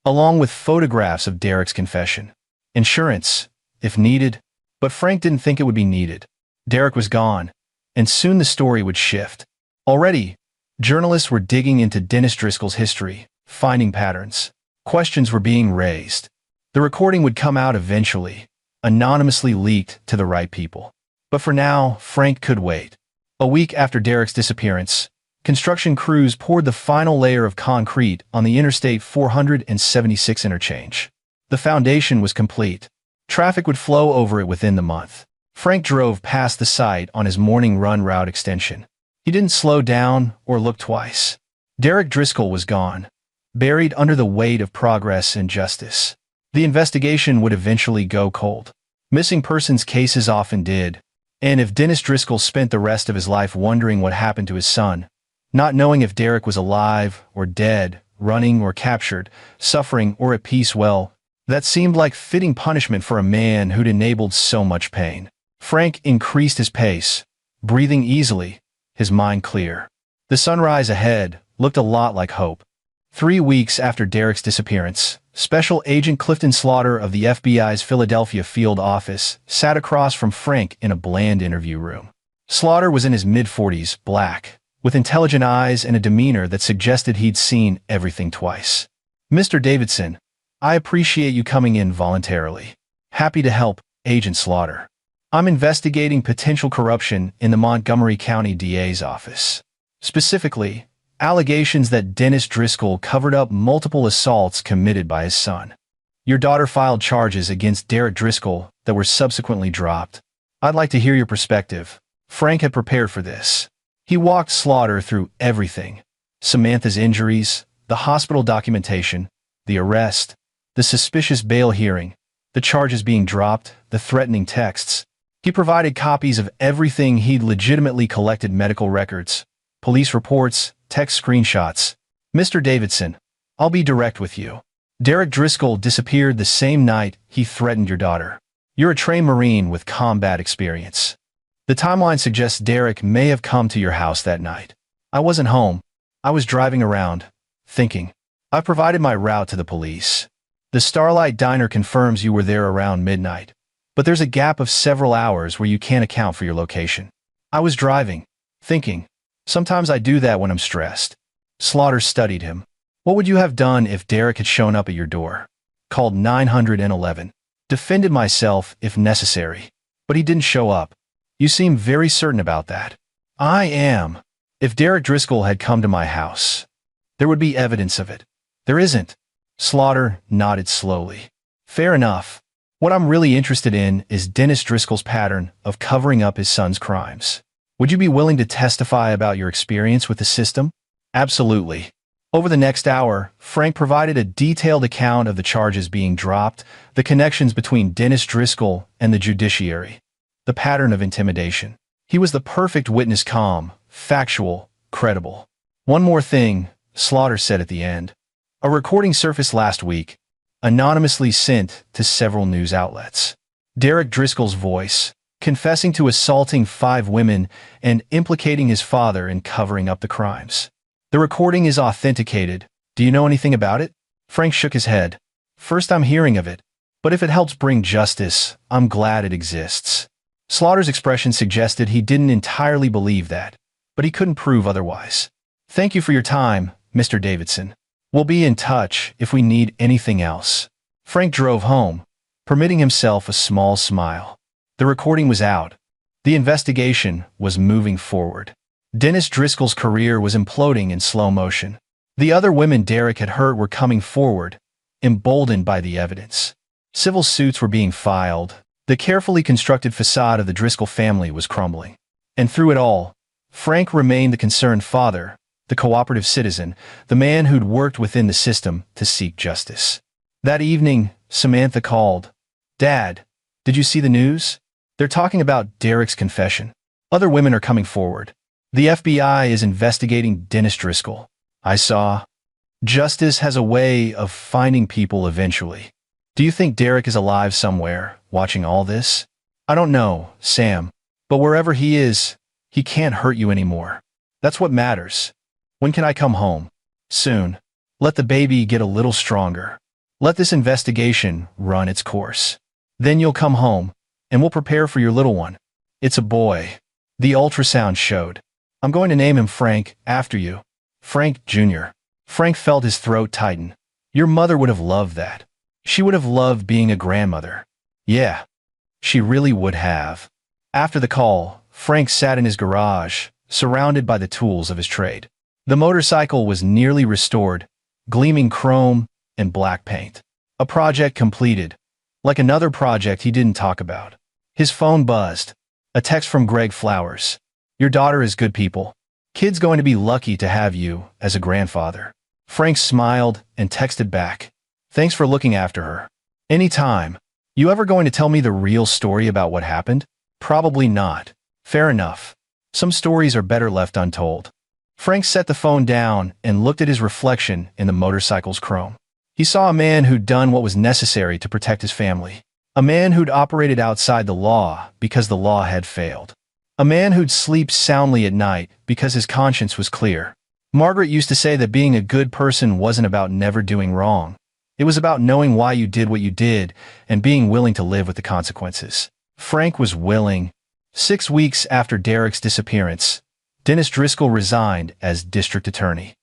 along with photographs of Derek's confession. Insurance, if needed, but Frank didn't think it would be needed. Derek was gone, and soon the story would shift. Already, journalists were digging into Dennis Driscoll's history, finding patterns. Questions were being raised. The recording would come out eventually, anonymously leaked to the right people. But for now, Frank could wait. A week after Derek's disappearance, construction crews poured the final layer of concrete on the Interstate 476 interchange. The foundation was complete. Traffic would flow over it within the month. Frank drove past the site on his morning run route extension. He didn't slow down or look twice. Derek Driscoll was gone, buried under the weight of progress and justice. The investigation would eventually go cold. Missing persons cases often did, and if Dennis Driscoll spent the rest of his life wondering what happened to his son, not knowing if Derek was alive or dead, running or captured, suffering or at peace, well, that seemed like fitting punishment for a man who'd enabled so much pain. Frank increased his pace, breathing easily, his mind clear. The sunrise ahead looked a lot like hope. 3 weeks after Derek's disappearance, Special Agent Clifton Slaughter of the FBI's Philadelphia field office sat across from Frank in a bland interview room. Slaughter was in his mid-40s, black, with intelligent eyes and a demeanor that suggested he'd seen everything twice. Mr. Davidson, I appreciate you coming in voluntarily. Happy to help, Agent Slaughter. I'm investigating potential corruption in the Montgomery County DA's office. Specifically, allegations that Dennis Driscoll covered up multiple assaults committed by his son. Your daughter filed charges against Derek Driscoll that were subsequently dropped. I'd like to hear your perspective. Frank had prepared for this. He walked Slaughter through everything. Samantha's injuries, the hospital documentation, the arrest, the suspicious bail hearing, the charges being dropped, the threatening texts. He provided copies of everything. He'd legitimately collected: medical records, police reports, text screenshots. Mr. Davidson, I'll be direct with you. Derek Driscoll disappeared the same night he threatened your daughter. You're a trained Marine with combat experience. The timeline suggests Derek may have come to your house that night. I wasn't home. I was driving around, thinking. I provided my route to the police. The Starlight Diner confirms you were there around midnight, but there's a gap of several hours where you can't account for your location. I was driving, thinking. Sometimes I do that when I'm stressed. Slaughter studied him. What would you have done if Derek had shown up at your door? called 911. Defended myself if necessary. But he didn't show up. You seem very certain about that. I am. If Derek Driscoll had come to my house, there would be evidence of it. There isn't. Slaughter nodded slowly. Fair enough. What I'm really interested in is Dennis Driscoll's pattern of covering up his son's crimes. Would you be willing to testify about your experience with the system? Absolutely. Over the next hour, Frank provided a detailed account of the charges being dropped, the connections between Dennis Driscoll and the judiciary, the pattern of intimidation. He was the perfect witness, calm, factual, credible. One more thing, Slaughter said at the end. A recording surfaced last week, anonymously sent to several news outlets. Derek Driscoll's voice, confessing to assaulting 5 women and implicating his father in covering up the crimes. The recording is authenticated. Do you know anything about it? Frank shook his head. First I'm hearing of it, but if it helps bring justice, I'm glad it exists. Slaughter's expression suggested he didn't entirely believe that, but he couldn't prove otherwise. Thank you for your time, Mr. Davidson. We'll be in touch if we need anything else. Frank drove home, permitting himself a small smile. The recording was out. The investigation was moving forward. Dennis Driscoll's career was imploding in slow motion. The other women Derek had hurt were coming forward, emboldened by the evidence. Civil suits were being filed. The carefully constructed facade of the Driscoll family was crumbling. And through it all, Frank remained the concerned father, the cooperative citizen, the man who'd worked within the system to seek justice. That evening, Samantha called. Dad, did you see the news? They're talking about Derek's confession. Other women are coming forward. The FBI is investigating Dennis Driscoll. I saw. Justice has a way of finding people eventually. Do you think Derek is alive somewhere, watching all this? I don't know, Sam. But wherever he is, he can't hurt you anymore. That's what matters. When can I come home? Soon. Let the baby get a little stronger. Let this investigation run its course. Then you'll come home, and we'll prepare for your little one. It's a boy. The ultrasound showed. I'm going to name him Frank, after you. Frank Jr. Frank felt his throat tighten. Your mother would have loved that. She would have loved being a grandmother. Yeah, she really would have. After the call, Frank sat in his garage, surrounded by the tools of his trade. The motorcycle was nearly restored, gleaming chrome and black paint. A project completed, like another project he didn't talk about. His phone buzzed. A text from Greg Flowers. Your daughter is good people. Kid's going to be lucky to have you as a grandfather. Frank smiled and texted back. Thanks for looking after her. Anytime. You ever going to tell me the real story about what happened? Probably not. Fair enough. Some stories are better left untold. Frank set the phone down and looked at his reflection in the motorcycle's chrome. He saw a man who'd done what was necessary to protect his family. A man who'd operated outside the law because the law had failed. A man who'd sleep soundly at night because his conscience was clear. Margaret used to say that being a good person wasn't about never doing wrong. It was about knowing why you did what you did and being willing to live with the consequences. Frank was willing. 6 weeks after Derek's disappearance, Dennis Driscoll resigned as district attorney.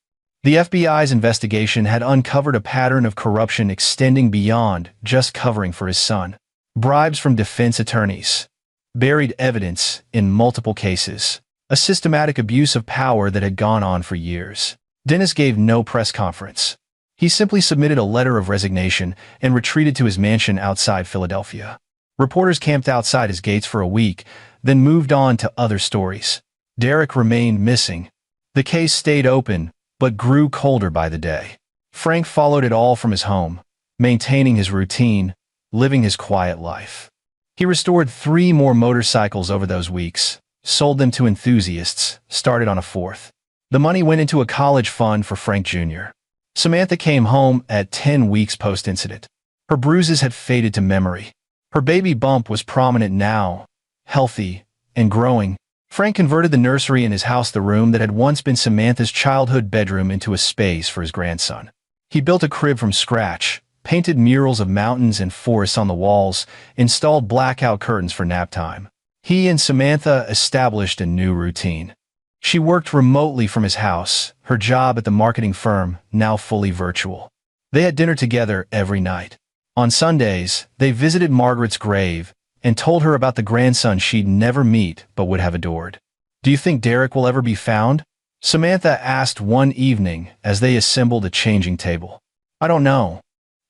The FBI's investigation had uncovered a pattern of corruption extending beyond just covering for his son. Bribes from defense attorneys. Buried evidence in multiple cases. A systematic abuse of power that had gone on for years. Dennis gave no press conference. He simply submitted a letter of resignation and retreated to his mansion outside Philadelphia. Reporters camped outside his gates for a week, then moved on to other stories. Derek remained missing. The case stayed open, but grew colder by the day. Frank followed it all from his home, maintaining his routine, living his quiet life. He restored 3 more motorcycles over those weeks, sold them to enthusiasts, started on a 4th. The money went into a college fund for Frank Jr. Samantha came home at 10 weeks post-incident. Her bruises had faded to memory. Her baby bump was prominent now, healthy and growing. Frank converted the nursery in his house, the room that had once been Samantha's childhood bedroom, into a space for his grandson. He built a crib from scratch, painted murals of mountains and forests on the walls, installed blackout curtains for nap time. He and Samantha established a new routine. She worked remotely from his house, her job at the marketing firm now fully virtual. They had dinner together every night. On Sundays, they visited Margaret's grave and told her about the grandson she'd never meet but would have adored. "Do you think Derek will ever be found?" Samantha asked one evening as they assembled a changing table. "I don't know.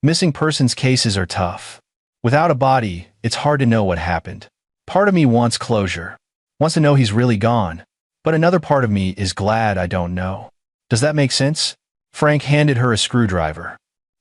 Missing persons cases are tough. Without a body, it's hard to know what happened. Part of me wants closure, wants to know he's really gone, but another part of me is glad I don't know. Does that make sense?" Frank handed her a screwdriver.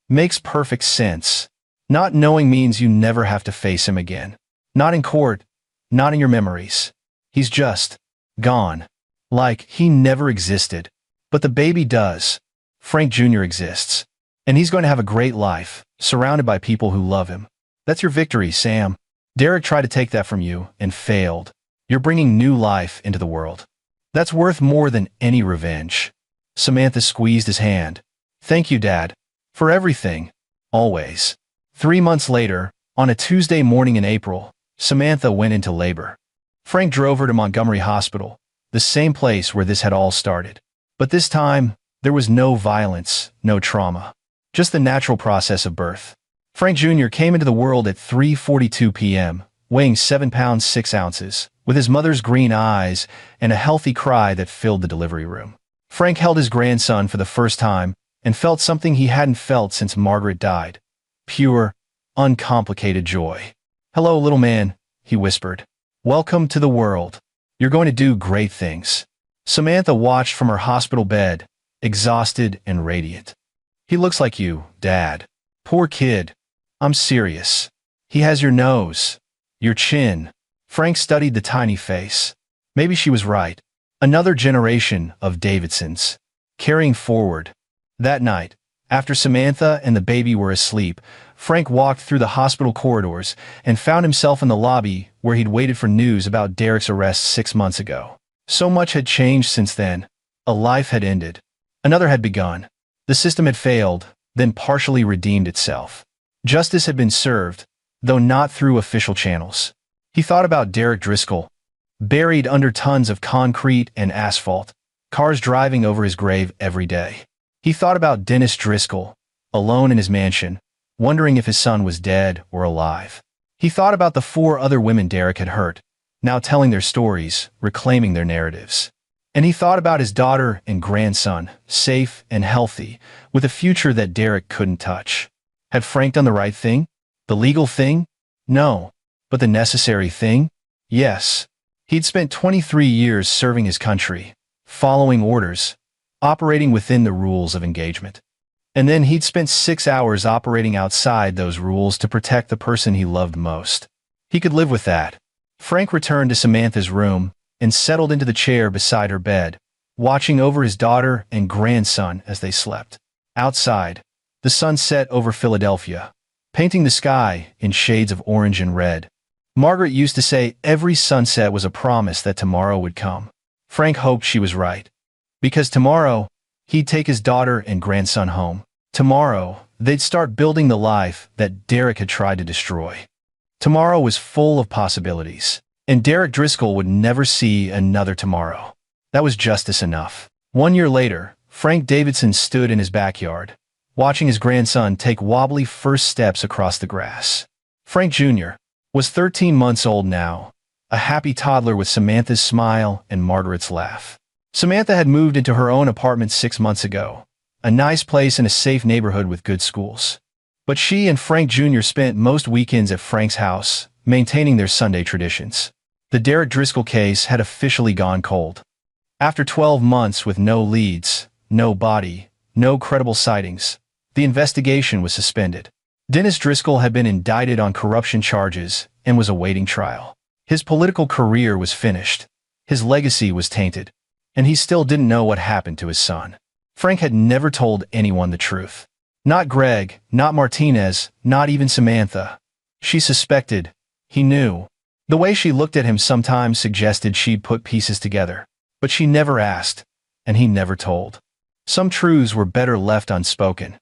"Makes perfect sense. Not knowing means you never have to face him again. Not in court, not in your memories. He's just gone. Like he never existed. But the baby does. Frank Jr. exists. And he's going to have a great life, surrounded by people who love him. That's your victory, Sam. Derek tried to take that from you and failed. You're bringing new life into the world. That's worth more than any revenge." Samantha squeezed his hand. "Thank you, Dad. For everything. Always." 3 months later, on a Tuesday morning in April, Samantha went into labor. Frank drove her to Montgomery Hospital, the same place where this had all started. But this time, there was no violence, no trauma. Just the natural process of birth. Frank Jr. came into the world at 3:42 p.m., weighing 7 pounds 6 ounces, with his mother's green eyes and a healthy cry that filled the delivery room. Frank held his grandson for the first time and felt something he hadn't felt since Margaret died. Pure, uncomplicated joy. "Hello, little man," he whispered. "Welcome to the world. You're going to do great things." Samantha watched from her hospital bed, exhausted and radiant. "He looks like you, Dad. Poor kid. I'm serious. He has your nose, your chin." Frank studied the tiny face. Maybe she was right. Another generation of Davidsons. Carrying forward. That night, after Samantha and the baby were asleep, Frank walked through the hospital corridors and found himself in the lobby where he'd waited for news about Derek's arrest 6 months ago. So much had changed since then. A life had ended. Another had begun. The system had failed, then partially redeemed itself. Justice had been served, though not through official channels. He thought about Derek Driscoll, buried under tons of concrete and asphalt, cars driving over his grave every day. He thought about Dennis Driscoll, alone in his mansion, wondering if his son was dead or alive. He thought about the 4 other women Derek had hurt, now telling their stories, reclaiming their narratives. And he thought about his daughter and grandson, safe and healthy, with a future that Derek couldn't touch. Had Frank done the right thing? The legal thing? No. But the necessary thing? Yes. He'd spent 23 years serving his country, following orders, operating within the rules of engagement. And then he'd spent 6 hours operating outside those rules to protect the person he loved most. He could live with that. Frank returned to Samantha's room and settled into the chair beside her bed, watching over his daughter and grandson as they slept. Outside, the sun set over Philadelphia, painting the sky in shades of orange and red. Margaret used to say every sunset was a promise that tomorrow would come. Frank hoped she was right. Because tomorrow, he'd take his daughter and grandson home. Tomorrow, they'd start building the life that Derek had tried to destroy. Tomorrow was full of possibilities, and Derek Driscoll would never see another tomorrow. That was justice enough. 1 year later, Frank Davidson stood in his backyard, watching his grandson take wobbly first steps across the grass. Frank Jr. was 13 months old now, a happy toddler with Samantha's smile and Margaret's laugh. Samantha had moved into her own apartment 6 months ago, a nice place in a safe neighborhood with good schools. But she and Frank Jr. spent most weekends at Frank's house, maintaining their Sunday traditions. The Derek Driscoll case had officially gone cold. After 12 months with no leads, no body, no credible sightings, the investigation was suspended. Dennis Driscoll had been indicted on corruption charges and was awaiting trial. His political career was finished. His legacy was tainted. And he still didn't know what happened to his son. Frank had never told anyone the truth. Not Greg, not Martinez, not even Samantha. She suspected. He knew. The way she looked at him sometimes suggested she'd put pieces together. But she never asked, and he never told. Some truths were better left unspoken.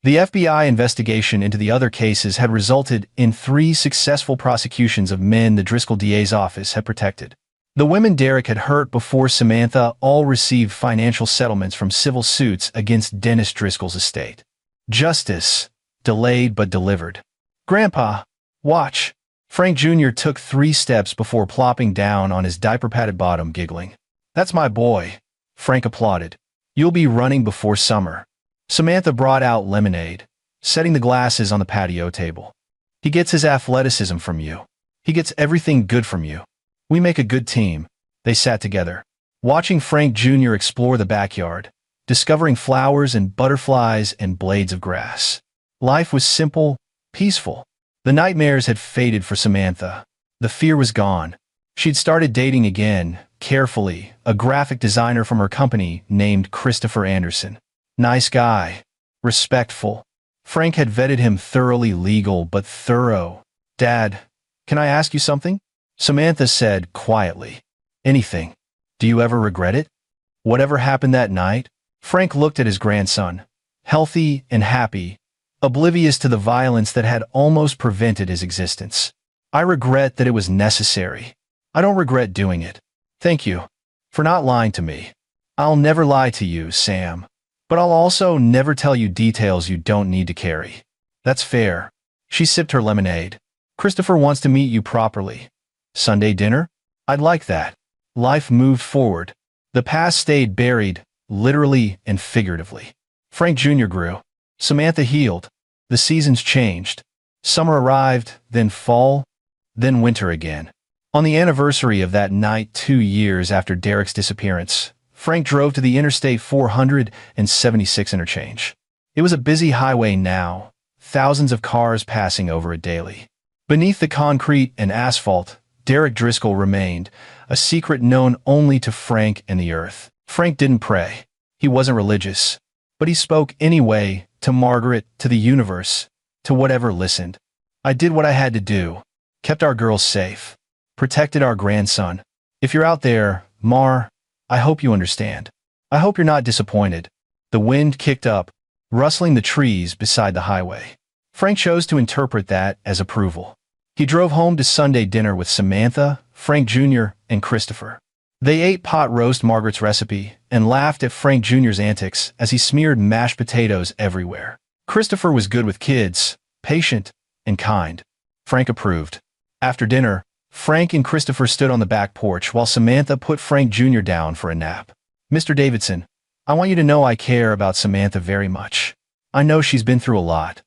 The FBI investigation into the other cases had resulted in 3 successful prosecutions of men the Driscoll DA's office had protected. The women Derek had hurt before Samantha all received financial settlements from civil suits against Dennis Driscoll's estate. Justice, delayed but delivered. Grandpa, watch. Frank Jr. took 3 steps before plopping down on his diaper-padded bottom, giggling. That's my boy. Frank applauded. You'll be running before summer. Samantha brought out lemonade, setting the glasses on the patio table. He gets his athleticism from you. He gets everything good from you. We make a good team. They sat together, watching Frank Jr. explore the backyard, discovering flowers and butterflies and blades of grass. Life was simple, peaceful. The nightmares had faded for Samantha. The fear was gone. She'd started dating again, carefully, a graphic designer from her company named Christopher Anderson. Nice guy. Respectful. Frank had vetted him thoroughly, legal but thorough. Dad, can I ask you something? Samantha said quietly. Anything. Do you ever regret it? Whatever happened that night? Frank looked at his grandson, healthy and happy, oblivious to the violence that had almost prevented his existence. I regret that it was necessary. I don't regret doing it. Thank you for not lying to me. I'll never lie to you, Sam. But I'll also never tell you details you don't need to carry. That's fair. She sipped her lemonade. Christopher wants to meet you properly. Sunday dinner? I'd like that. Life moved forward. The past stayed buried, literally and figuratively. Frank Jr. grew. Samantha healed. The seasons changed. Summer arrived, then fall, then winter again. On the anniversary of that night 2 years after Derek's disappearance, Frank drove to the Interstate 476 interchange. It was a busy highway now, thousands of cars passing over it daily. Beneath the concrete and asphalt, Derek Driscoll remained, a secret known only to Frank and the earth. Frank didn't pray. He wasn't religious. But he spoke anyway, to Margaret, to the universe, to whatever listened. I did what I had to do. Kept our girls safe. Protected our grandson. If you're out there, Mar, I hope you understand. I hope you're not disappointed. The wind kicked up, rustling the trees beside the highway. Frank chose to interpret that as approval. He drove home to Sunday dinner with Samantha, Frank Jr., and Christopher. They ate pot roast Margaret's recipe and laughed at Frank Jr.'s antics as he smeared mashed potatoes everywhere. Christopher was good with kids, patient, and kind. Frank approved. After dinner, Frank and Christopher stood on the back porch while Samantha put Frank Jr. down for a nap. Mr. Davidson, I want you to know I care about Samantha very much. I know she's been through a lot.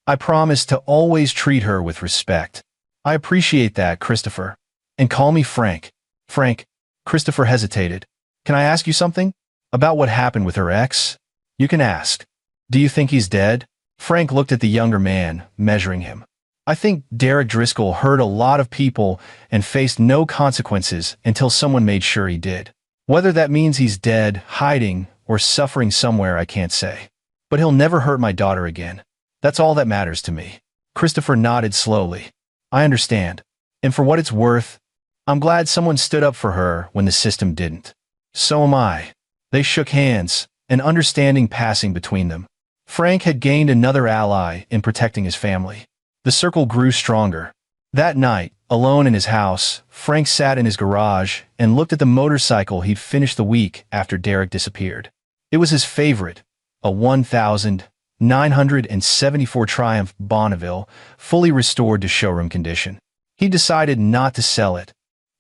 I promise to always treat her with respect. I appreciate that, Christopher. And call me Frank. Frank, Christopher hesitated. Can I ask you something? About what happened with her ex? You can ask. Do you think he's dead? Frank looked at the younger man, measuring him. I think Derek Driscoll hurt a lot of people and faced no consequences until someone made sure he did. Whether that means he's dead, hiding, or suffering somewhere, I can't say. But he'll never hurt my daughter again. That's all that matters to me. Christopher nodded slowly. I understand. And for what it's worth, I'm glad someone stood up for her when the system didn't. So am I. They shook hands, an understanding passing between them. Frank had gained another ally in protecting his family. The circle grew stronger. That night, alone in his house, Frank sat in his garage and looked at the motorcycle he'd finished the week after Derek disappeared. It was his favorite, a 1974 Triumph Bonneville, fully restored to showroom condition. He decided not to sell it.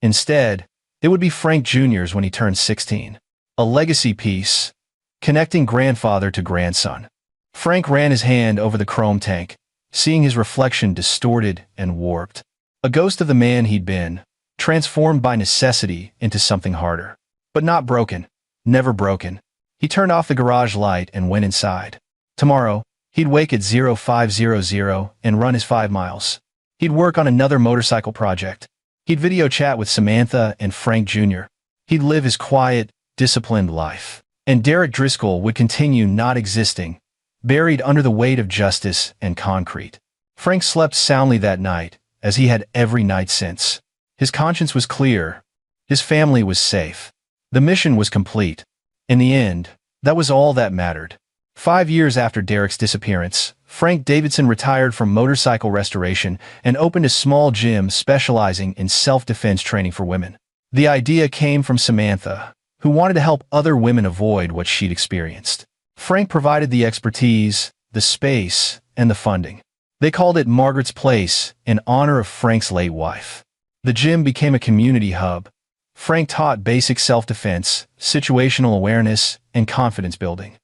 Instead, it would be Frank Jr.'s when he turned 16. A legacy piece, connecting grandfather to grandson. Frank ran his hand over the chrome tank, seeing his reflection distorted and warped. A ghost of the man he'd been, transformed by necessity into something harder. But not broken. Never broken. He turned off the garage light and went inside. Tomorrow, he'd wake at 0500 and run his 5 miles. He'd work on another motorcycle project. He'd video chat with Samantha and Frank Jr. He'd live his quiet, disciplined life. And Derek Driscoll would continue not existing, buried under the weight of justice and concrete. Frank slept soundly that night, as he had every night since. His conscience was clear. His family was safe. The mission was complete. In the end, that was all that mattered. 5 years after Derek's disappearance, Frank Davidson retired from motorcycle restoration and opened a small gym specializing in self-defense training for women. The idea came from Samantha, who wanted to help other women avoid what she'd experienced. Frank provided the expertise, the space, and the funding. They called it Margaret's Place in honor of Frank's late wife. The gym became a community hub. Frank taught basic self-defense, situational awareness, and confidence building.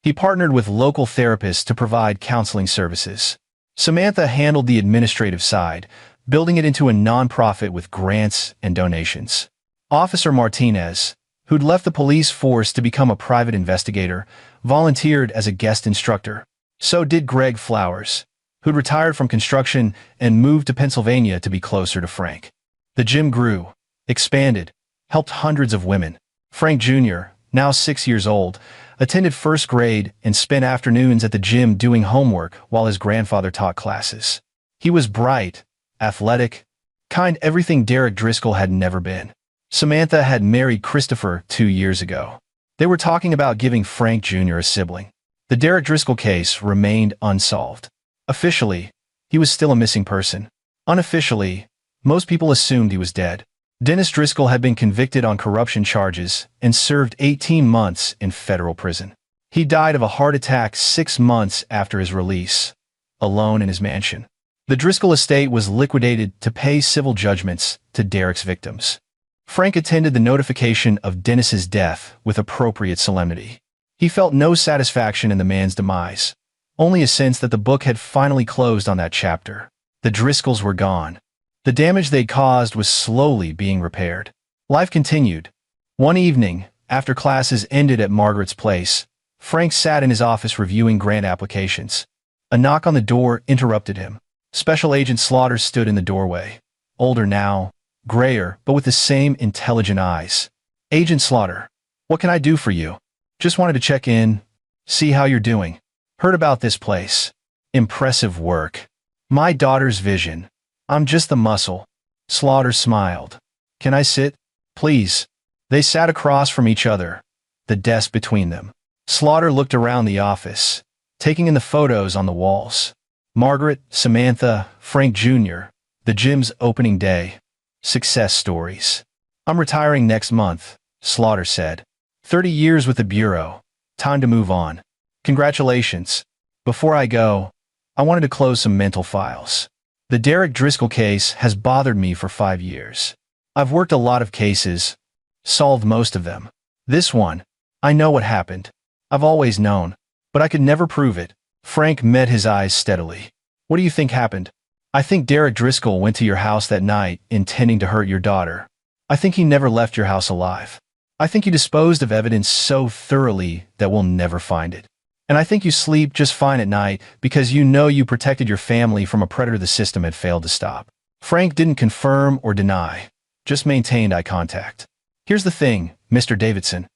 He partnered with local therapists to provide counseling services. Samantha handled the administrative side, building it into a nonprofit with grants and donations. Officer Martinez, who'd left the police force to become a private investigator, volunteered as a guest instructor. So did Greg Flowers, who'd retired from construction and moved to Pennsylvania to be closer to Frank. The gym grew, expanded, helped hundreds of women. Frank Jr., now 6 years old, attended first grade and spent afternoons at the gym doing homework while his grandfather taught classes. He was bright, athletic, kind, everything Derek Driscoll had never been. Samantha had married Christopher 2 years ago. They were talking about giving Frank Jr. a sibling. The Derek Driscoll case remained unsolved. Officially, he was still a missing person. Unofficially, most people assumed he was dead. Dennis Driscoll had been convicted on corruption charges and served 18 months in federal prison. He died of a heart attack 6 months after his release, alone in his mansion. The Driscoll estate was liquidated to pay civil judgments to Derek's victims. Frank attended the notification of Dennis's death with appropriate solemnity. He felt no satisfaction in the man's demise, only a sense that the book had finally closed on that chapter. The Driscolls were gone. The damage they'd caused was slowly being repaired. Life continued. One evening, after classes ended at Margaret's Place, Frank sat in his office reviewing grant applications. A knock on the door interrupted him. Special Agent Slaughter stood in the doorway. Older now, grayer, but with the same intelligent eyes. "Agent Slaughter, what can I do for you? Just wanted to check in, see how you're doing. Heard about this place. Impressive work. My daughter's vision. I'm just the muscle." Slaughter smiled. "Can I sit? Please." They sat across from each other, the desk between them. Slaughter looked around the office, taking in the photos on the walls. Margaret, Samantha, Frank Jr., the gym's opening day. Success stories. "I'm retiring next month," Slaughter said. 30 years with the Bureau. Time to move on. "Congratulations. Before I go, I wanted to close some mental files. The Derek Driscoll case has bothered me for 5 years. I've worked a lot of cases, solved most of them. This one, I know what happened. I've always known, but I could never prove it." Frank met his eyes steadily. "What do you think happened?" "I think Derek Driscoll went to your house that night intending to hurt your daughter. I think he never left your house alive. I think you disposed of evidence so thoroughly that we'll never find it. And I think you sleep just fine at night because you know you protected your family from a predator the system had failed to stop." Frank didn't confirm or deny, just maintained eye contact. "Here's the thing, Mr. Davidson.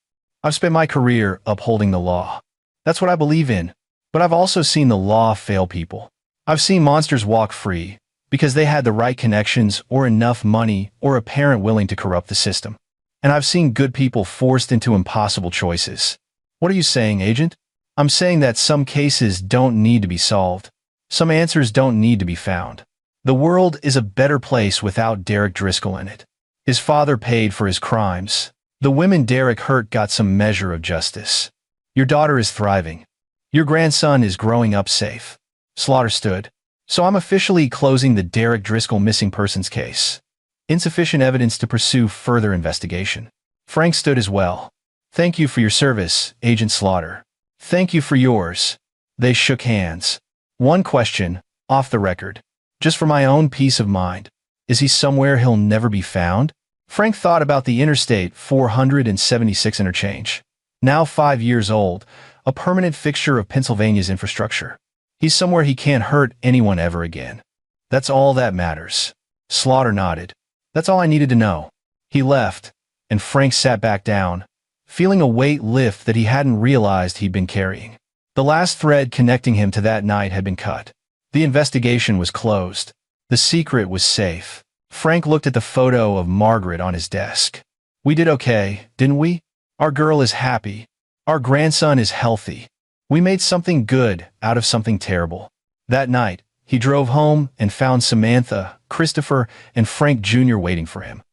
I've spent my career upholding the law. That's what I believe in. But I've also seen the law fail people. I've seen monsters walk free because they had the right connections or enough money or a parent willing to corrupt the system. And I've seen good people forced into impossible choices." "What are you saying, Agent?" "I'm saying that some cases don't need to be solved. Some answers don't need to be found. The world is a better place without Derek Driscoll in it. His father paid for his crimes. The women Derek hurt got some measure of justice. Your daughter is thriving. Your grandson is growing up safe." Slaughter stood. "So I'm officially closing the Derek Driscoll missing persons case. Insufficient evidence to pursue further investigation." Frank stood as well. "Thank you for your service, Agent Slaughter." "Thank you for yours." They shook hands. "One question, off the record. Just for my own peace of mind. Is he somewhere he'll never be found?" Frank thought about the Interstate 476 interchange. Now 5 years old, a permanent fixture of Pennsylvania's infrastructure. "He's somewhere he can't hurt anyone ever again. That's all that matters." Slaughter nodded. "That's all I needed to know." He left, and Frank sat back down, feeling a weight lift that he hadn't realized he'd been carrying. The last thread connecting him to that night had been cut. The investigation was closed. The secret was safe. Frank looked at the photo of Margaret on his desk. "We did okay, didn't we? Our girl is happy. Our grandson is healthy. We made something good out of something terrible." That night, he drove home and found Samantha, Christopher, and Frank Jr. waiting for him.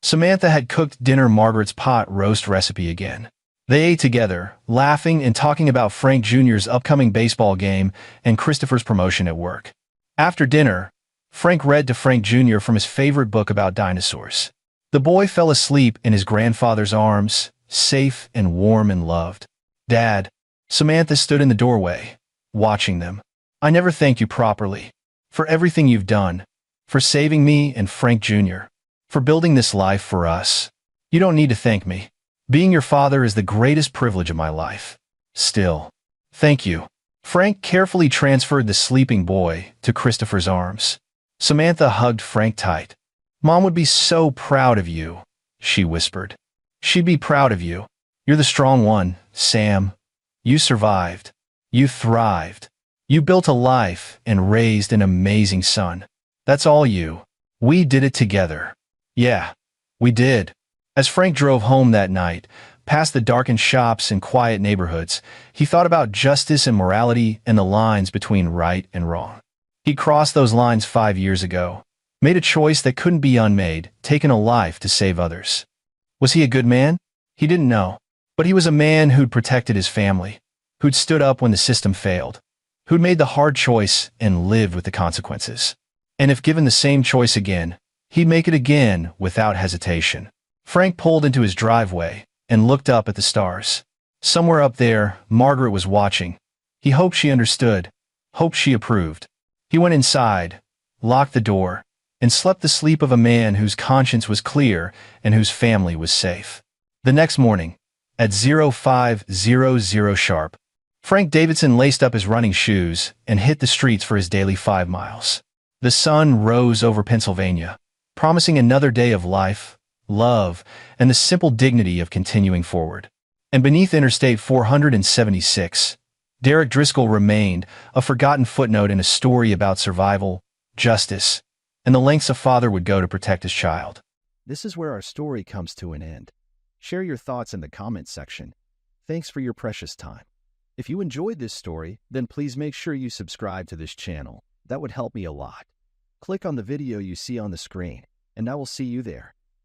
Samantha had cooked dinner Margaret's pot roast recipe again. They ate together, laughing and talking about Frank Jr.'s upcoming baseball game and Christopher's promotion at work. After dinner, Frank read to Frank Jr. from his favorite book about dinosaurs. The boy fell asleep in his grandfather's arms, safe and warm and loved. "Dad," Samantha stood in the doorway, watching them. "I never thanked you properly. For everything you've done. For saving me and Frank Jr. For building this life for us. You don't need to thank me. Being your father is the greatest privilege of my life. Still, thank you." Frank carefully transferred the sleeping boy to Christopher's arms. Samantha hugged Frank tight. "Mom would be so proud of you," she whispered. "She'd be proud of you. You're the strong one, Sam. You survived. You thrived. You built a life and raised an amazing son. That's all you. We did it together." "Yeah, we did." As Frank drove home that night, past the darkened shops and quiet neighborhoods, he thought about justice and morality and the lines between right and wrong. He crossed those lines 5 years ago, made a choice that couldn't be unmade, taken a life to save others. Was he a good man? He didn't know. But he was a man who'd protected his family, who'd stood up when the system failed, who'd made the hard choice and lived with the consequences. And if given the same choice again, he'd make it again without hesitation. Frank pulled into his driveway and looked up at the stars. Somewhere up there, Margaret was watching. He hoped she understood, hoped she approved. He went inside, locked the door, and slept the sleep of a man whose conscience was clear and whose family was safe. The next morning, at 0500 sharp, Frank Davidson laced up his running shoes and hit the streets for his daily 5 miles. The sun rose over Pennsylvania, promising another day of life, love, and the simple dignity of continuing forward. And beneath Interstate 476, Derek Driscoll remained, a forgotten footnote in a story about survival, justice, and the lengths a father would go to protect his child. This is where our story comes to an end. Share your thoughts in the comments section. Thanks for your precious time. If you enjoyed this story, then please make sure you subscribe to this channel. That would help me a lot. Click on the video you see on the screen, and I will see you there.